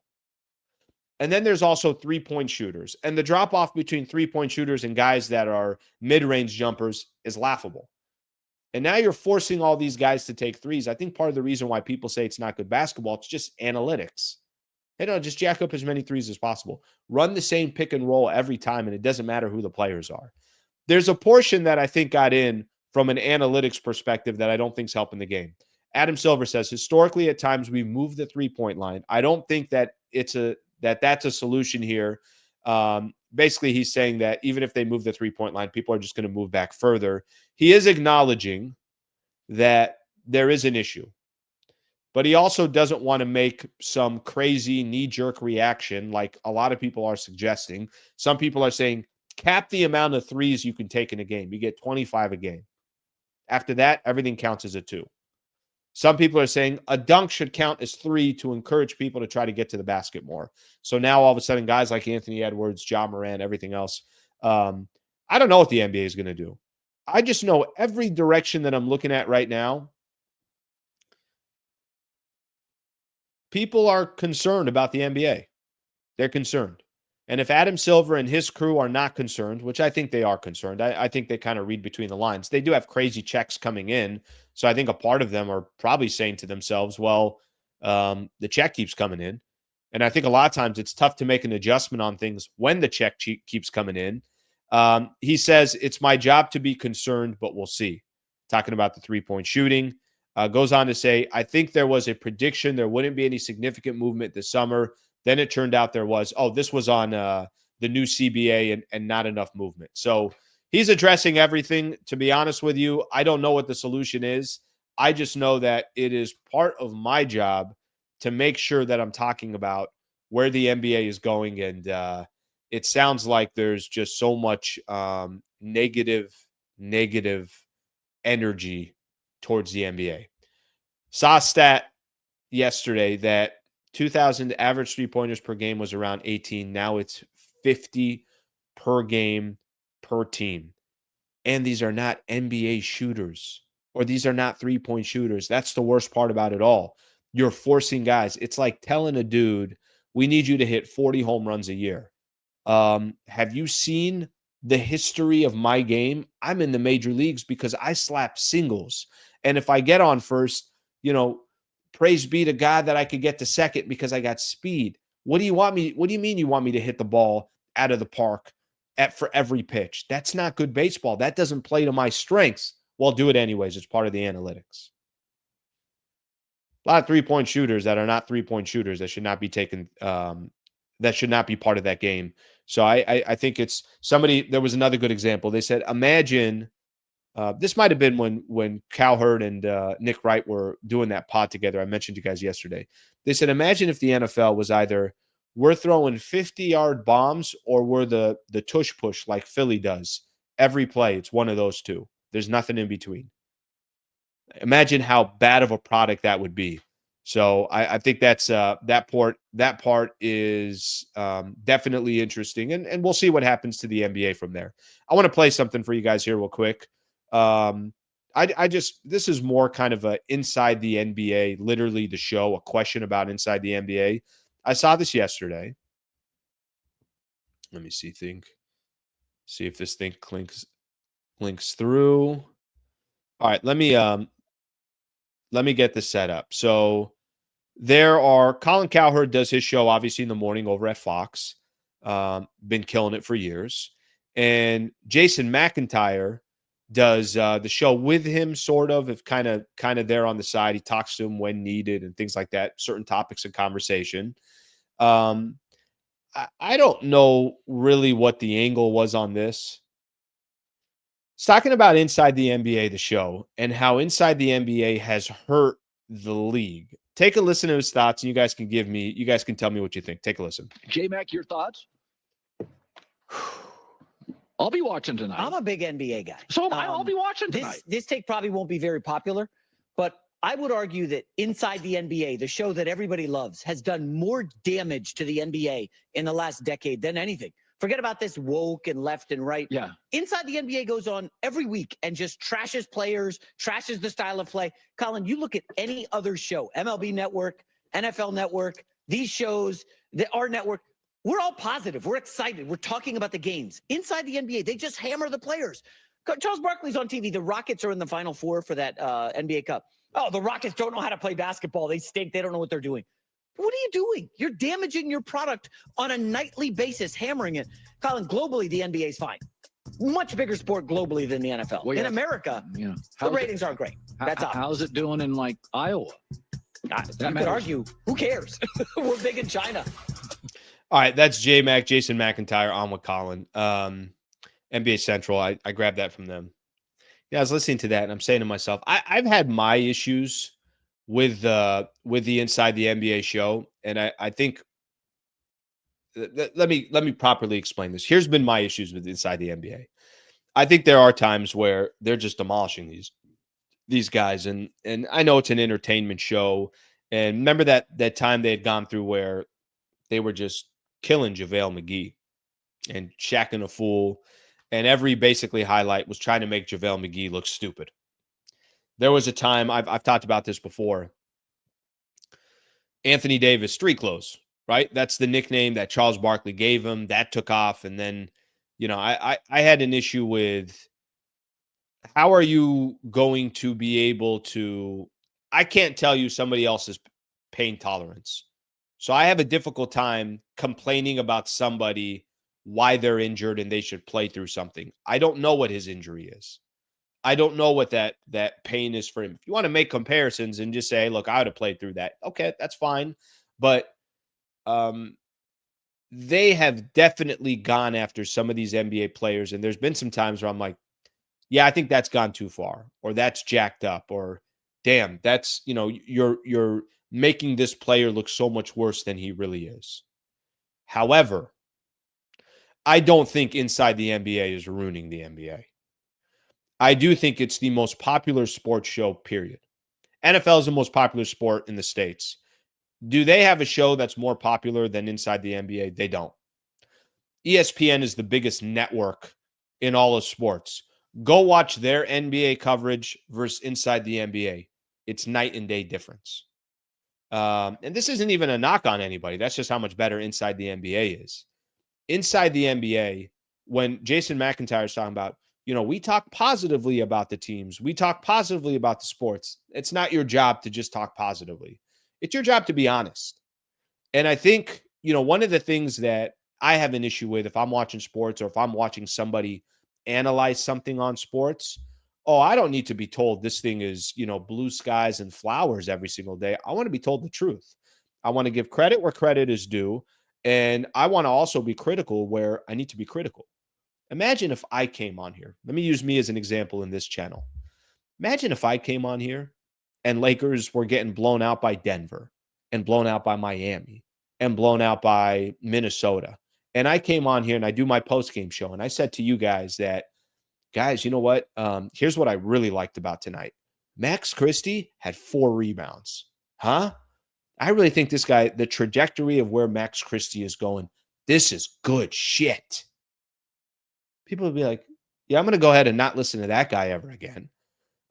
And then there's also 3-point shooters, and the drop off between 3-point shooters and guys that are mid-range jumpers is laughable. And now you're forcing all these guys to take threes. I think part of the reason why people say it's not good basketball, it's just analytics. Just jack up as many threes as possible. Run the same pick and roll every time, and it doesn't matter who the players are. There's a portion that I think got in from an analytics perspective that I don't think is helping the game. Adam Silver says, historically, at times we've moved the 3-point line. I don't think that that's a solution here. Basically, he's saying that even if they move the 3-point line, people are just going to move back further. He is acknowledging that there is an issue, but he also doesn't want to make some crazy knee-jerk reaction like a lot of people are suggesting. Some people are saying, cap the amount of threes you can take in a game. You get 25 a game. After that, everything counts as a 2. Some people are saying a dunk should count as 3 to encourage people to try to get to the basket more. So now all of a sudden, guys like Anthony Edwards, Ja Morant, everything else, I don't know what the NBA is going to do. I just know every direction that I'm looking at right now, people are concerned about the NBA. They're concerned. And if Adam Silver and his crew are not concerned, which I think they are concerned, I think they kind of read between the lines. They do have crazy checks coming in. So I think a part of them are probably saying to themselves, well, the check keeps coming in. And I think a lot of times it's tough to make an adjustment on things when the check keeps coming in. He says, it's my job to be concerned, but we'll see. Talking about the three-point shooting. Goes on to say, I think there was a prediction there wouldn't be any significant movement this summer. Then it turned out there was. Oh, this was on the new CBA and not enough movement. So he's addressing everything. To be honest with you, I don't know what the solution is. I just know that it is part of my job to make sure that I'm talking about where the NBA is going. And it sounds like there's just so much negative energy towards the NBA. Saw a stat yesterday that 2000 average three-pointers per game was around 18. Now it's 50 per game per team. And these are not NBA shooters, or these are not three-point shooters. That's the worst part about it all. You're forcing guys. It's like telling a dude, we need you to hit 40 home runs a year. Have you seen the history of my game? I'm in the major leagues because I slap singles. And if I get on first, praise be to God that I could get to second because I got speed. What do you mean you want me to hit the ball out of the park for every pitch? That's not good baseball. That doesn't play to my strengths. Well, do it anyways. It's part of the analytics. A lot of three-point shooters that are not three-point shooters that should not be taken, that should not be part of that game. So I think it's somebody. There was another good example. They said, imagine this might have been when Cowherd and Nick Wright were doing that pod together. I mentioned you guys yesterday. They said, imagine if the NFL was either we're throwing 50-yard bombs or we're the tush push like Philly does every play. It's one of those two. There's nothing in between. Imagine how bad of a product that would be. So I think that's that part is definitely interesting, and we'll see what happens to the NBA from there. I want to play something for you guys here real quick. This is more kind of a inside the NBA, literally the show, a question about inside the NBA. I saw this yesterday. Let me see if this thing clinks through. All right, let me get this set up. So Colin Cowherd does his show obviously in the morning over at Fox. Been killing it for years. And Jason McIntyre does the show with him, sort of, if kind of there on the side. He talks to him when needed and things like that, certain topics of conversation. I don't know really what the angle was on this. It's talking about Inside the NBA, the show, and how Inside the NBA has hurt the league. Take a listen to his thoughts, and you guys can tell me what you think. Take a listen. J-Mac, your thoughts? I'll be watching tonight. I'm a big NBA guy. So I'll be watching tonight. This take probably won't be very popular, but I would argue that Inside the NBA, the show that everybody loves, has done more damage to the NBA in the last decade than anything. Forget about this woke and left and right. Yeah. Inside the NBA goes on every week and just trashes players, trashes the style of play. Colin, you look at any other show, MLB Network, NFL Network, these shows, our network, we're all positive. We're excited. We're talking about the games. Inside the NBA, they just hammer the players. Charles Barkley's on TV. The Rockets are in the Final Four for that NBA Cup. Oh, the Rockets don't know how to play basketball. They stink. They don't know what they're doing. What are you doing? You're damaging your product on a nightly basis, hammering it. Colin, globally, the NBA is fine. Much bigger sport globally than the NFL. Well, in America, the ratings aren't great. That's up. How's it doing in, like, Iowa? You could argue. Who cares? We're big in China. All right, that's Jason McIntyre on with Colin. NBA Central, I grabbed that from them. Yeah, I was listening to that, and I'm saying to myself, I've had my issues with the Inside the NBA show, and I think let me properly explain this. Here's been my issues with Inside the NBA. I think there are times where they're just demolishing these guys, and I know it's an entertainment show. And remember that time they had gone through where they were just killing JaVale McGee and Shaq a fool, and every basically highlight was trying to make JaVale McGee look stupid. There was a time, I've talked about this before, Anthony Davis, street clothes, right? That's the nickname that Charles Barkley gave him. That took off. And then, I had an issue with how are you going to be able to, I can't tell you somebody else's pain tolerance. So I have a difficult time complaining about somebody why they're injured and they should play through something. I don't know what his injury is. I don't know what that pain is for him. If you want to make comparisons and just say, look, I would have played through that. Okay, that's fine. But they have definitely gone after some of these NBA players. And there's been some times where I'm like, yeah, I think that's gone too far, or that's jacked up, or damn, that's, you're making this player look so much worse than he really is. However, I don't think inside the NBA is ruining the NBA. I do think it's the most popular sports show, period. NFL is the most popular sport in the States. Do they have a show that's more popular than inside the NBA? They don't. ESPN is the biggest network in all of sports. Go watch their NBA coverage versus inside the NBA. It's night and day difference. And this isn't even a knock on anybody. That's just how much better inside the NBA is. Inside the NBA, when Jason McIntyre is talking about, we talk positively about the teams. We talk positively about the sports. It's not your job to just talk positively. It's your job to be honest. And I think, one of the things that I have an issue with if I'm watching sports or if I'm watching somebody analyze something on sports, I don't need to be told this thing is, blue skies and flowers every single day. I want to be told the truth. I want to give credit where credit is due. And I want to also be critical where I need to be critical. Imagine if I came on here. Let me use me as an example in this channel. Imagine if I came on here and Lakers were getting blown out by Denver and blown out by Miami and blown out by Minnesota. And I came on here and I do my post-game show. And I said to you guys that, guys, you know what? Here's what I really liked about tonight. Max Christie had 4 rebounds. Huh? I really think this guy, the trajectory of where Max Christie is going, this is good shit. People would be like, yeah, I'm going to go ahead and not listen to that guy ever again.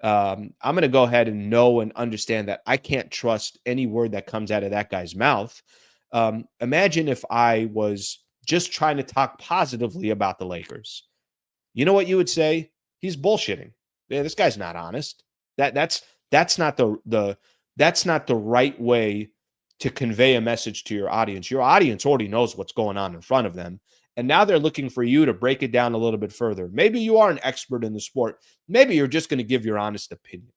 I'm going to go ahead and know and understand that I can't trust any word that comes out of that guy's mouth. Imagine if I was just trying to talk positively about the Lakers. You know what you would say? He's bullshitting. Yeah, this guy's not honest. That's not that's not the right way to convey a message to your audience. Your audience already knows what's going on in front of them. And now they're looking for you to break it down a little bit further. Maybe you are an expert in the sport. Maybe you're just going to give your honest opinion.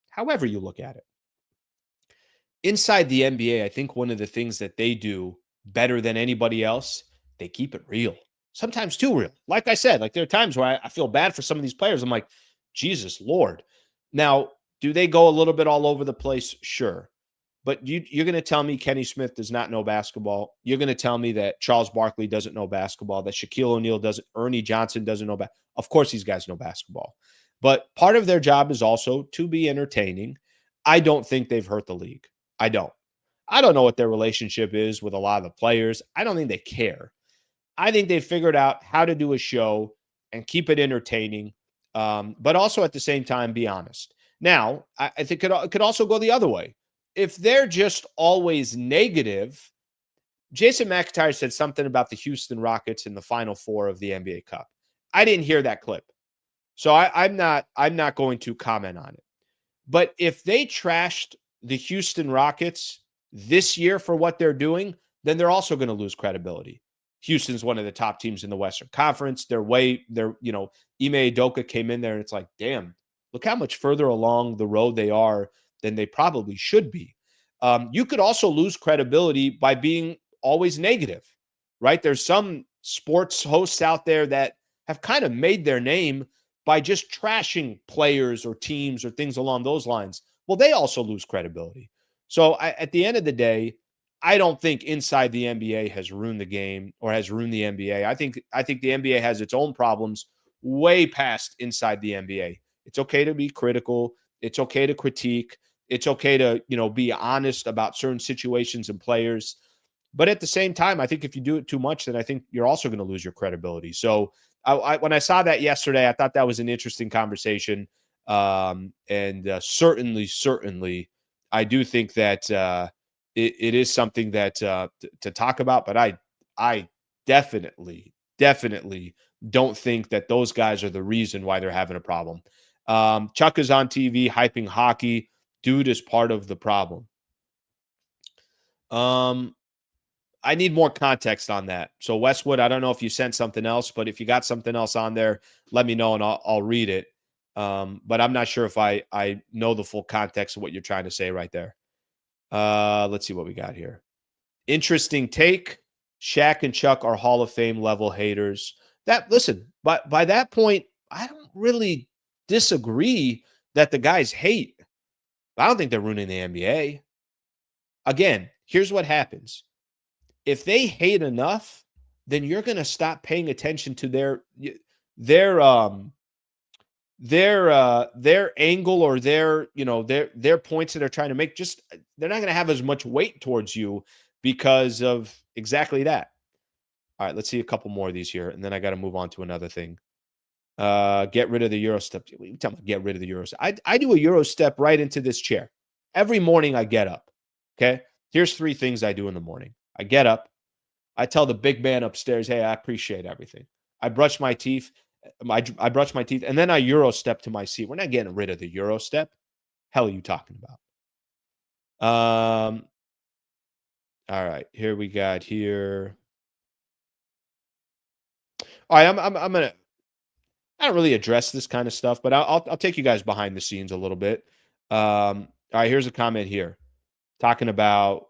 However you look at it. Inside the NBA, I think one of the things that they do better than anybody else, they keep it real. Sometimes too real. Like I said, there are times where I feel bad for some of these players. I'm like, Jesus Lord. Now, do they go a little bit all over the place? Sure. But you're going to tell me Kenny Smith does not know basketball. You're going to tell me that Charles Barkley doesn't know basketball, that Shaquille O'Neal doesn't, Ernie Johnson doesn't know basketball. Of course, these guys know basketball. But part of their job is also to be entertaining. I don't think they've hurt the league. I don't know what their relationship is with a lot of the players. I don't think they care. I think they figured out how to do a show and keep it entertaining, but also at the same time, be honest. Now, I think it could also go the other way. If they're just always negative, Jason McIntyre said something about the Houston Rockets in the Final Four of the NBA Cup. I didn't hear that clip. So I'm not going to comment on it. But if they trashed the Houston Rockets this year for what they're doing, then they're also going to lose credibility. Houston's one of the top teams in the Western Conference. Ime Udoka came in there and it's like, damn, look how much further along the road they are than they probably should be. You could also lose credibility by being always negative, right? There's some sports hosts out there that have kind of made their name by just trashing players or teams or things along those lines. Well, they also lose credibility. So at the end of the day, I don't think inside the NBA has ruined the game or has ruined the NBA. I think the NBA has its own problems way past inside the NBA. It's okay to be critical. It's okay to critique. It's okay to, be honest about certain situations and players. But at the same time, I think if you do it too much, then I think you're also going to lose your credibility. So when I saw that yesterday, I thought that was an interesting conversation. Certainly, I do think that it is something that to talk about. But I definitely don't think that those guys are the reason why they're having a problem. Chuck is on TV hyping hockey. Dude is part of the problem. I need more context on that. So Westwood, I don't know if you sent something else, but if you got something else on there, let me know and I'll read it. But I'm not sure if I know the full context of what you're trying to say right there. Let's see what we got here. Interesting take. Shaq and Chuck are Hall of Fame level haters. Listen, but by that point, I don't really disagree that the guys hate. I don't think they're ruining the NBA. Again, here's what happens. If they hate enough, then you're going to stop paying attention to their angle or their points that they're trying to make. Just they're not going to have as much weight towards you because of exactly that. All right, let's see a couple more of these here, and then I got to move on to another thing. Get rid of the Euro step. What are you talking about? Get rid of the Euro step. I do a Euro step right into this chair. Every morning I get up. Okay. Here's 3 things I do in the morning. I get up. I tell the big man upstairs, hey, I appreciate everything. I brush my teeth. I brush my teeth, and then I Euro step to my seat. We're not getting rid of the Euro step. Hell are you talking about? All right. Here we got here. All right. I'm gonna. I don't really address this kind of stuff, but I'll take you guys behind the scenes a little bit. All right, here's a comment here talking about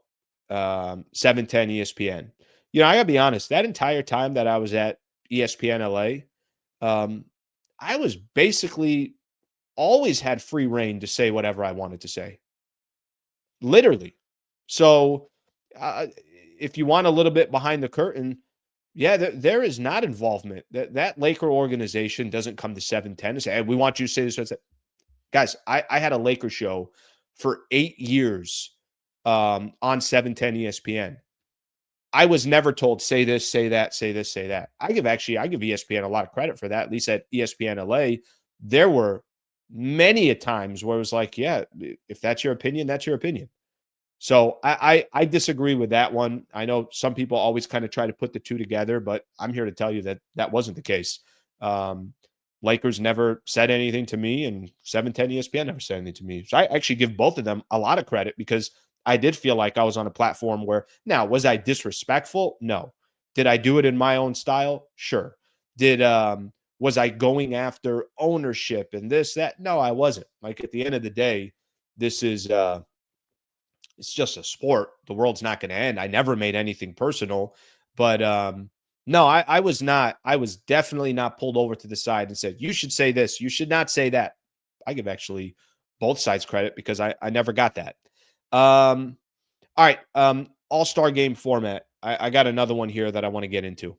710 ESPN. You know, I gotta be honest. That entire time that I was at ESPN LA, I was basically always had free reign to say whatever I wanted to say, literally. So, if you want a little bit behind the curtain, yeah, there is not involvement. That Laker organization doesn't come to 710 and say, hey, we want you to say this. Guys, I had a Laker show for 8 years on 710 ESPN. I was never told, say this, say that, say this, say that. I give ESPN a lot of credit for that. At least at ESPN LA, there were many a times where it was like, yeah, if that's your opinion, that's your opinion. So I disagree with that one. I know some people always kind of try to put the two together, but I'm here to tell you that that wasn't the case. Lakers never said anything to me, and 710 ESPN never said anything to me. So I actually give both of them a lot of credit because I did feel like I was on a platform where, now, was I disrespectful? No. Did I do it in my own style? Sure. Was I going after ownership and this, that? No, I wasn't. Like, at the end of the day, this is it's just a sport. The world's not going to end. I never made anything personal, but no, I was not. I was definitely not pulled over to the side and said, you should say this. You should not say that. I give actually both sides credit because I never got that. All right. All-Star game format. I got another one here that I want to get into.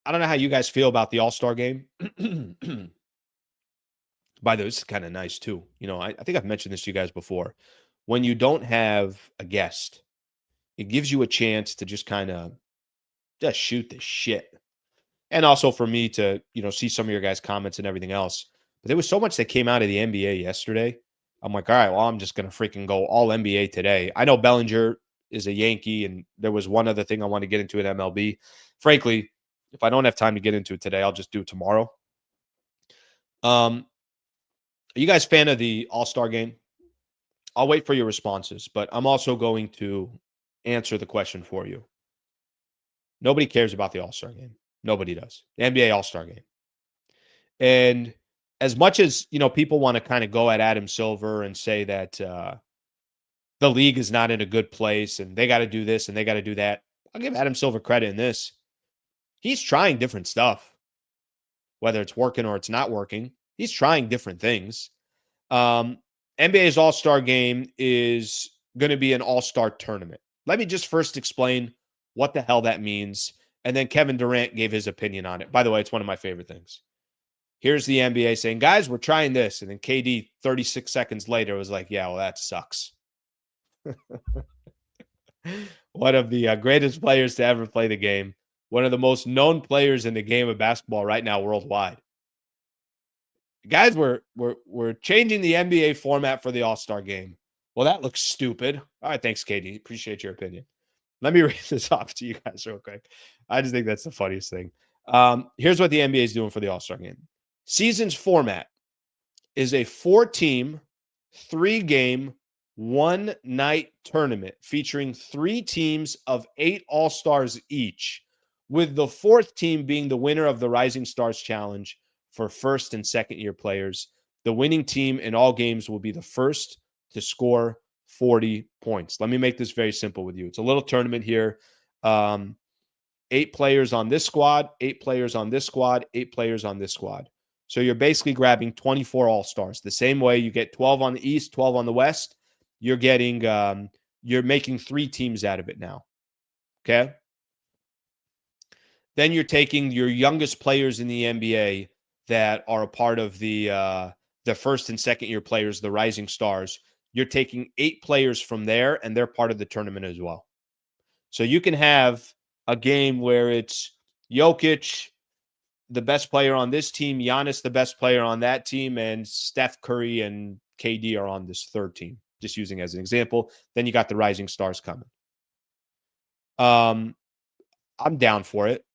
I don't know how you guys feel about the All-Star game. By the way, this is kind of nice too. You know, I think I've mentioned this to you guys before. When you don't have a guest, it gives you a chance to just kind of just shoot the shit. And also for me to, see some of your guys' comments and everything else. But there was so much that came out of the NBA yesterday. I'm like, all right, well, I'm just going to freaking go all NBA today. I know Bellinger is a Yankee, and there was one other thing I want to get into at MLB. Frankly, if I don't have time to get into it today, I'll just do it tomorrow. Are you guys fan of the All-Star game? I'll wait for your responses, but I'm also going to answer the question for you. Nobody cares about the All-Star game. Nobody does. The NBA All-Star game. And as much as, people want to kind of go at Adam Silver and say that the league is not in a good place and they got to do this and they got to do that, I'll give Adam Silver credit in this. He's trying different stuff, whether it's working or it's not working. He's trying different things. NBA's All-Star game is going to be an all-star tournament. Let me just first explain what the hell that means. And then Kevin Durant gave his opinion on it. By the way, it's one of my favorite things. Here's the NBA saying, guys, we're trying this. And then KD 36 seconds later was like, yeah, well, that sucks. One of the greatest players to ever play the game. One of the most known players in the game of basketball right now worldwide. Guys, we're changing the NBA format for the All-Star game. Well, that looks stupid. All right, thanks, KD. Appreciate your opinion. Let me read this off to you guys real quick. I just think that's the funniest thing. Here's what the NBA is doing for the All-Star game. Season's format is a 4-team, 3-game one-night tournament featuring 3 teams of 8 All-Stars each, with the 4th team being the winner of the Rising Stars Challenge for first and second-year players. The winning team in all games will be the first to score 40 points. Let me make this very simple with you. It's a little tournament here. 8 players on this squad, 8 players on this squad, 8 players on this squad. So you're basically grabbing 24 All-Stars. The same way you get 12 on the East, 12 on the West, you're getting, you're making 3 teams out of it now. Okay? Then you're taking your youngest players in the NBA that are a part of the first and second year players, the Rising Stars. You're taking 8 players from there, and they're part of the tournament as well. So you can have a game where it's Jokic, the best player on this team, Giannis, the best player on that team, and Steph Curry and KD are on this third team, just using as an example. Then you got the Rising Stars coming. I'm down for it.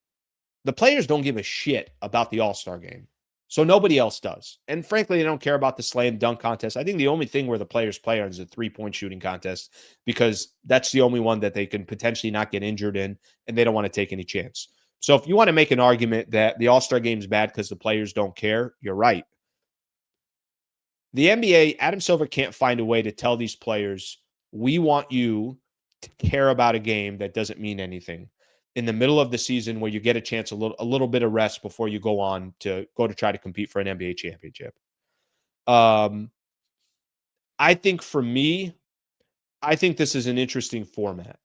The players don't give a shit about the All-Star game, so nobody else does. And frankly, they don't care about the slam dunk contest. I think the only thing where the players play on is a 3-point shooting contest, because that's the only one that they can potentially not get injured in, and they don't want to take any chance. So if you want to make an argument that the All-Star game is bad because the players don't care, you're right. The NBA, Adam Silver can't find a way to tell these players, we want you to care about a game that doesn't mean anything in the middle of the season, where you get a chance, a little bit of rest before you go on to try to compete for an NBA championship. I think for me, I think this is an interesting format.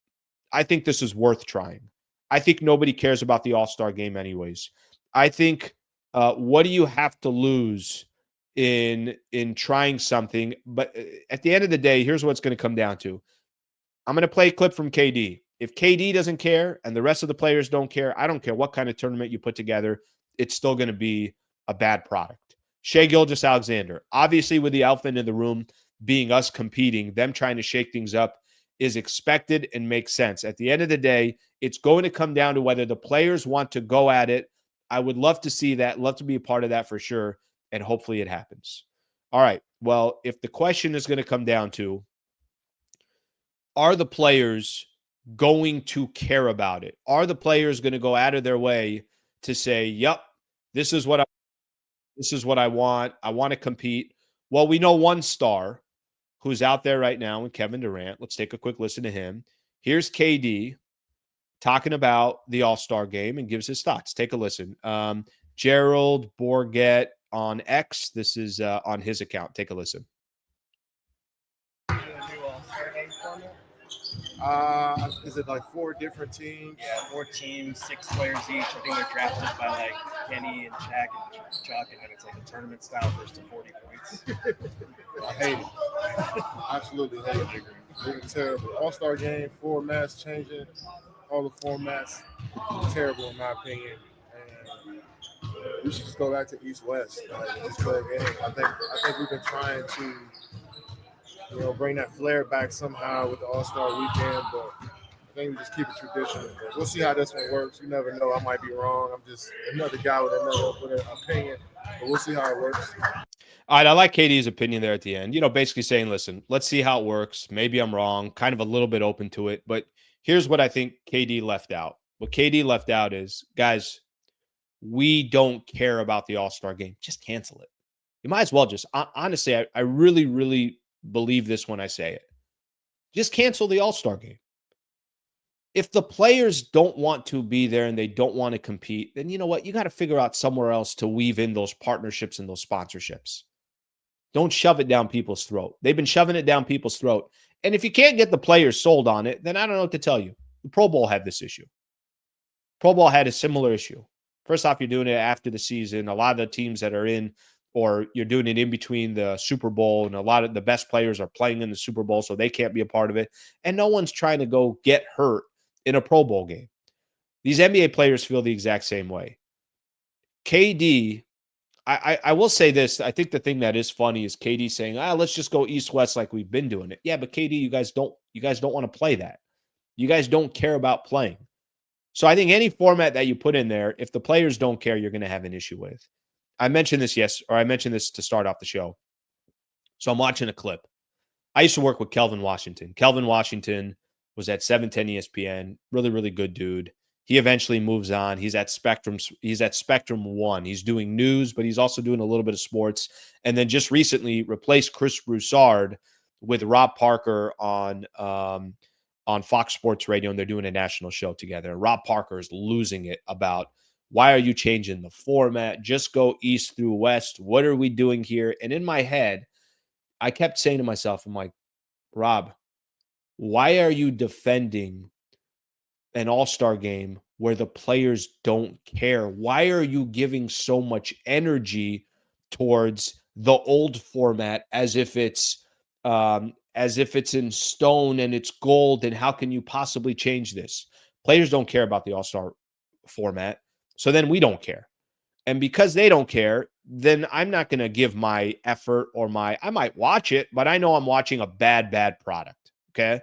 I think this is worth trying. I think nobody cares about the All-Star game anyways. I think what do you have to lose in trying something? But at the end of the day, here's what it's going to come down to. I'm going to play a clip from KD. If KD doesn't care and the rest of the players don't care, I don't care what kind of tournament you put together, it's still going to be a bad product. Shai Gilgeous-Alexander, obviously with the elephant in the room being us competing, them trying to shake things up is expected and makes sense. At the end of the day, it's going to come down to whether the players want to go at it. I would love to see that, love to be a part of that for sure, and hopefully it happens. All right, well, if the question is going to come down to, are the players going to care about it? Are the players going to go out of their way to say, yep, this is what I want. I want to compete. Well, we know one star who's out there right now, and Kevin Durant. Let's take a quick listen to him. Here's KD talking about the All-Star game and gives his thoughts. Take a listen. Gerald Bourget on X. This is on his account. Take a listen. Is it like 4 different teams? Yeah, 4 teams, 6 players each. I think they're drafted by like Kenny and Shaq and Chuck, and then it's like a tournament style first to 40 points. I hate it. Absolutely hate it. It's terrible. All-Star game, formats changing, all the formats, terrible in my opinion. And we should just go back to East-West. Just play a game. I think we've been trying to, bring that flair back somehow with the All-Star weekend, but I think we just keep it traditional. But we'll see how this one works. You never know. I might be wrong. I'm just another guy with an opinion, but we'll see how it works. All right, I like KD's opinion there at the end. Basically saying, listen, let's see how it works. Maybe I'm wrong, kind of a little bit open to it. But here's what I think KD left out. What KD left out is, guys, we don't care about the All-Star game. Just cancel it. You might as well just, honestly, I really, really believe this when I say it. Just cancel the All-Star game. If the players don't want to be there and they don't want to compete, then you know what? You got to figure out somewhere else to weave in those partnerships and those sponsorships. Don't shove it down people's throat. They've been shoving it down people's throat. And if you can't get the players sold on it, then I don't know what to tell you. The Pro Bowl had this issue. Pro Bowl had a similar issue. First off, you're doing it after the season. A lot of the teams that are in, or you're doing it in between the Super Bowl, and a lot of the best players are playing in the Super Bowl, so they can't be a part of it. And no one's trying to go get hurt in a Pro Bowl game. These NBA players feel the exact same way. KD, I will say this. I think the thing that is funny is KD saying, let's just go East-West like we've been doing it. Yeah, but KD, you guys don't want to play that. You guys don't care about playing. So I think any format that you put in there, if the players don't care, you're going to have an issue with. I mentioned this to start off the show. So I'm watching a clip. I used to work with Kelvin Washington. Kelvin Washington was at 710 ESPN. Really, really good dude. He eventually moves on. He's at Spectrum. He's at Spectrum One. He's doing news, but he's also doing a little bit of sports. And then just recently replaced Chris Broussard with Rob Parker on Fox Sports Radio, and they're doing a national show together. Rob Parker is losing it about, why are you changing the format? Just go east through west. What are we doing here? And in my head, I kept saying to myself, I'm like, Rob, why are you defending an all-star game where the players don't care? Why are you giving so much energy towards the old format as if it's in stone and it's gold, and how can you possibly change this? Players don't care about the all-star format, so then we don't care. And because they don't care, then I'm not going to give my effort or I might watch it, but I know I'm watching a bad product. Okay.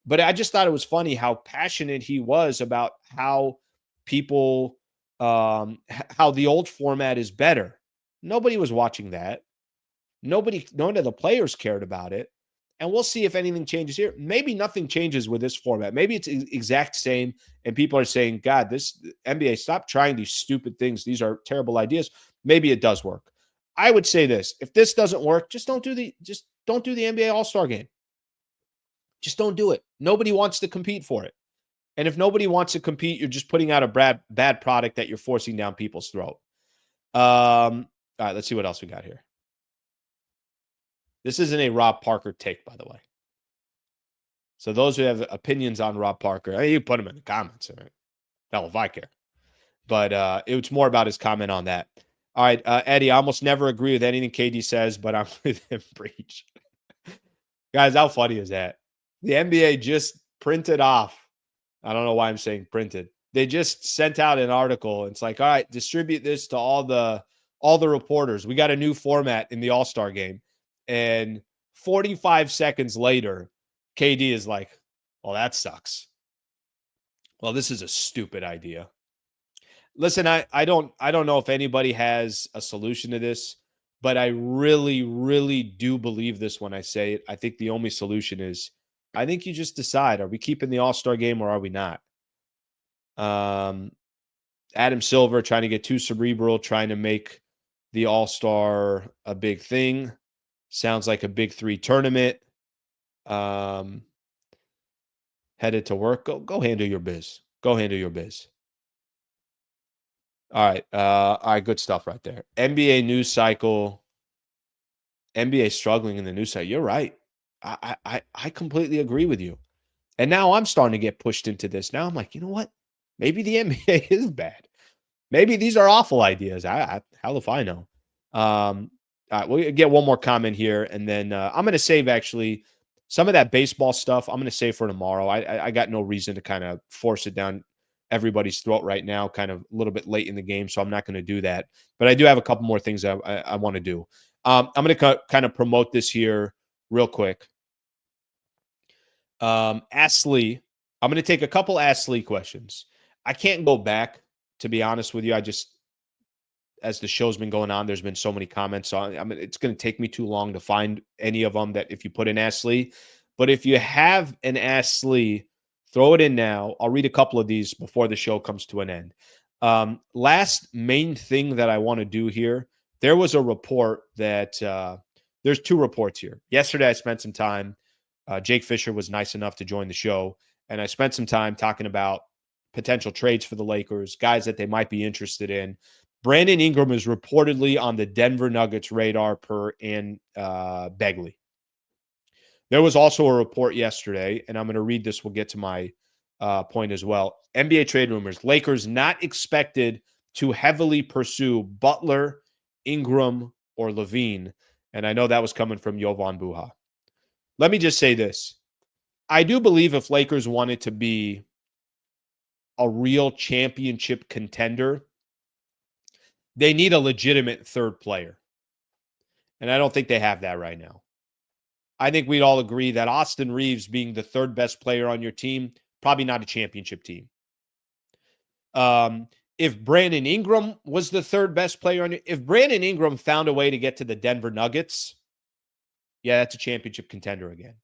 But I just thought it was funny how passionate he was about how people, how the old format is better. Nobody was watching that. None of the players cared about it. And we'll see if anything changes here. Maybe nothing changes with this format. Maybe it's exact same. And people are saying, God, this NBA, stop trying these stupid things. These are terrible ideas. Maybe it does work. I would say this: if this doesn't work, just don't do the NBA All-Star game. Just don't do it. Nobody wants to compete for it. And if nobody wants to compete, you're just putting out a bad product that you're forcing down people's throat. All right, let's see what else we got here. This isn't a Rob Parker take, by the way. So those who have opinions on Rob Parker, you put them in the comments. Right? Hell, if I care. But it's more about his comment on that. All right, Eddie, I almost never agree with anything KD says, but I'm with him. Breach. Guys, how funny is that? The NBA just printed off. I don't know why I'm saying printed. They just sent out an article. It's like, all right, distribute this to all the reporters. We got a new format in the All-Star game. And 45 seconds later, KD is like, well, that sucks. Well, this is a stupid idea. Listen, I don't know if anybody has a solution to this, but I really, really do believe this when I say it. I think the only solution is, I think you just decide, are we keeping the All-Star game or are we not? Adam Silver trying to get too cerebral, trying to make the All-Star a big thing. Sounds like a Big Three tournament. Headed to work. Go handle your biz. Go handle your biz. All right. All right. Good stuff right there. NBA news cycle. NBA struggling in the news cycle. You're right. I completely agree with you. And now I'm starting to get pushed into this. Now I'm like, you know what? Maybe the NBA is bad. Maybe these are awful ideas. Hell if I know. All right, we'll get one more comment here, and then I'm going to save, actually, some of that baseball stuff. I'm going to save for tomorrow. I got no reason to kind of force it down everybody's throat right now, kind of a little bit late in the game, so I'm not going to do that. But I do have a couple more things I want to do. I'm going to kind of promote this here real quick. Ask Lee. I'm going to take a couple Ask Lee questions. I can't go back, to be honest with you. As the show's been going on, there's been so many comments on. I mean, it's going to take me too long to find any of them that if you put in Ask Lee. But if you have an Ask Lee, throw it in now. I'll read a couple of these before the show comes to an end. Last main thing that I want to do here, there was a report that there's two reports here. Yesterday, I spent some time. Jake Fisher was nice enough to join the show, and I spent some time talking about potential trades for the Lakers, guys that they might be interested in. Brandon Ingram is reportedly on the Denver Nuggets radar per Ann Begley. There was also a report yesterday, and I'm going to read this. We'll get to my point as well. NBA trade rumors. Lakers not expected to heavily pursue Butler, Ingram, or Levine. And I know that was coming from Jovan Buha. Let me just say this. I do believe if Lakers wanted to be a real championship contender, they need a legitimate third player. And I don't think they have that right now. I think we'd all agree that Austin Reeves being the third best player on your team, probably not a championship team. If Brandon Ingram was the third best player on your, if Brandon Ingram found a way to get to the Denver Nuggets, yeah, that's a championship contender again.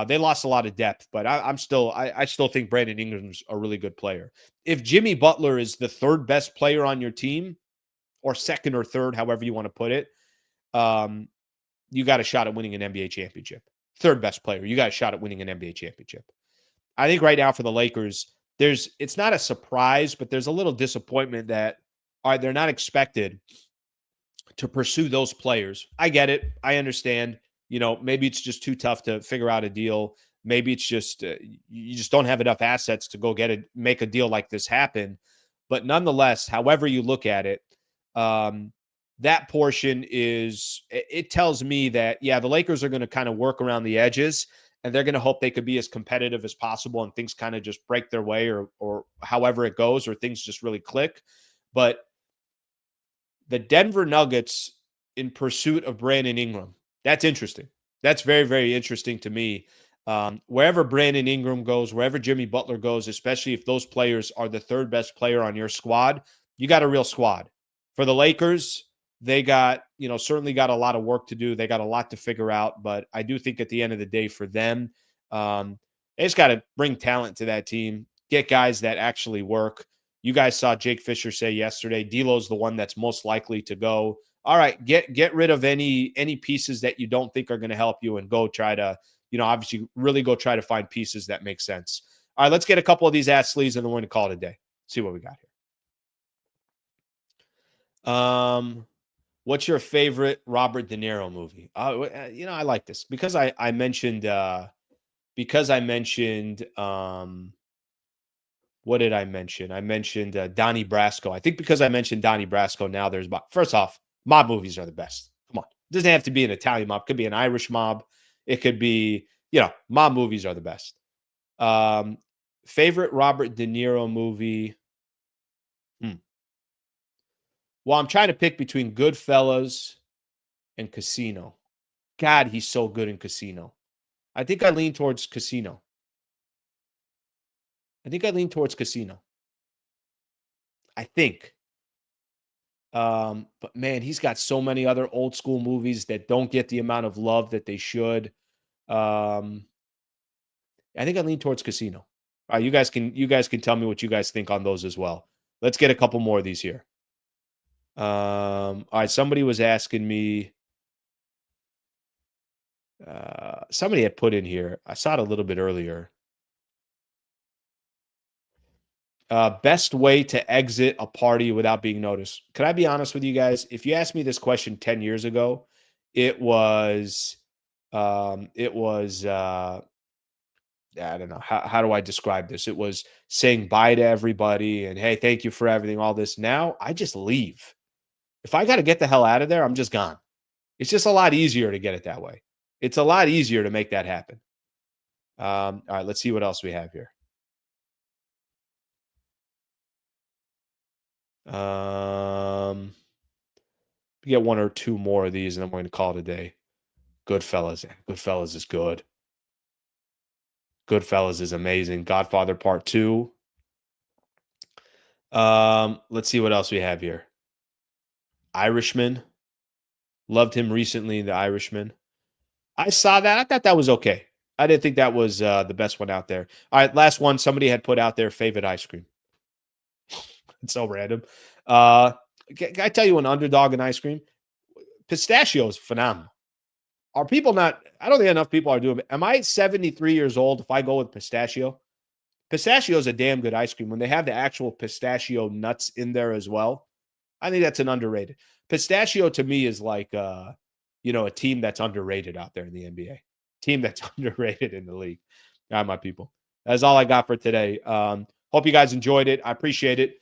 They lost a lot of depth, but I still think Brandon Ingram's a really good player. If Jimmy Butler is the third best player on your team, or second or third, however you want to put it, you got a shot at winning an NBA championship. Third best player, you got a shot at winning an NBA championship. I think right now for the Lakers, it's not a surprise, but there's a little disappointment that they're not expected to pursue those players. I get it. I understand. Maybe it's just too tough to figure out a deal. Maybe it's just you just don't have enough assets to go make a deal like this happen. But nonetheless, however you look at it, that portion it tells me that, yeah, the Lakers are going to kind of work around the edges, and they're going to hope they could be as competitive as possible, and things kind of just break their way or however it goes, or things just really click. But the Denver Nuggets in pursuit of Brandon Ingram, that's interesting. That's very, very interesting to me. Wherever Brandon Ingram goes, wherever Jimmy Butler goes, especially if those players are the third best player on your squad, you got a real squad. For the Lakers, they got, certainly got a lot of work to do. They got a lot to figure out, but I do think at the end of the day for them, they just got to bring talent to that team, get guys that actually work. You guys saw Jake Fisher say yesterday, D'Lo's the one that's most likely to go. All right, get rid of any pieces that you don't think are going to help you, and go try to, obviously really go try to find pieces that make sense. All right, let's get a couple of these ass sleeves and then we're going to call it a day. See what we got here. What's your favorite Robert De Niro movie? I like this because I mentioned what did I mention? I mentioned Donnie Brasco. I think because I mentioned Donnie Brasco, now there's first off, mob movies are the best. Come on. It doesn't have to be an Italian mob. It could be an Irish mob. It could be, mob movies are the best. Favorite Robert De Niro movie? Well, I'm trying to pick between Goodfellas and Casino. God, he's so good in Casino. I think I lean towards Casino. I think. But man, he's got so many other old school movies that don't get the amount of love that they should. I think I lean towards Casino. All right, you guys can tell me what you guys think on those as well. Let's get a couple more of these here. All right, somebody was asking me. Somebody had put in here. I saw it a little bit earlier. Best way to exit a party without being noticed. Can I be honest with you guys? If you asked me this question 10 years ago, it was I don't know. How do I describe this? It was saying bye to everybody and, hey, thank you for everything, all this. Now I just leave. If I got to get the hell out of there, I'm just gone. It's just a lot easier to get it that way. It's a lot easier to make that happen. All right, let's see what else we have here. We get one or two more of these, and then we're going to call it a day. Goodfellas. Goodfellas is good. Goodfellas is amazing. Godfather Part 2. Let's see what else we have here. Irishman. Loved him recently in The Irishman. I saw that. I thought that was okay. I didn't think that was the best one out there. All right, last one. Somebody had put out their favorite ice cream. It's so random. Can I tell you an underdog in ice cream? Pistachio is phenomenal. Are people not? I don't think enough people are doing it. Am I 73 years old if I go with pistachio? Pistachio is a damn good ice cream. When they have the actual pistachio nuts in there as well, I think that's an underrated. Pistachio to me is like, a team that's underrated out there in the NBA. Team that's underrated in the league. All right, my people. That's all I got for today. Hope you guys enjoyed it. I appreciate it.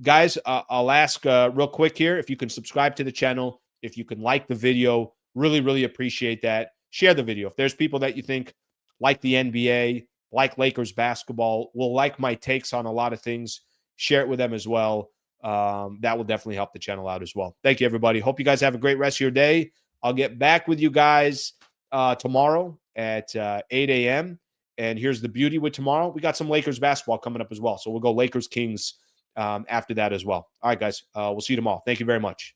Guys, I'll ask real quick here if you can subscribe to the channel, if you can like the video. Really, really appreciate that. Share the video. If there's people that you think like the NBA, like Lakers basketball, will like my takes on a lot of things, share it with them as well. That will definitely help the channel out as well. Thank you, everybody. Hope you guys have a great rest of your day. I'll get back with you guys tomorrow at 8 a.m. And here's the beauty with tomorrow. We got some Lakers basketball coming up as well. So we'll go Lakers Kings after that as well. All right, guys. We'll see you tomorrow. Thank you very much.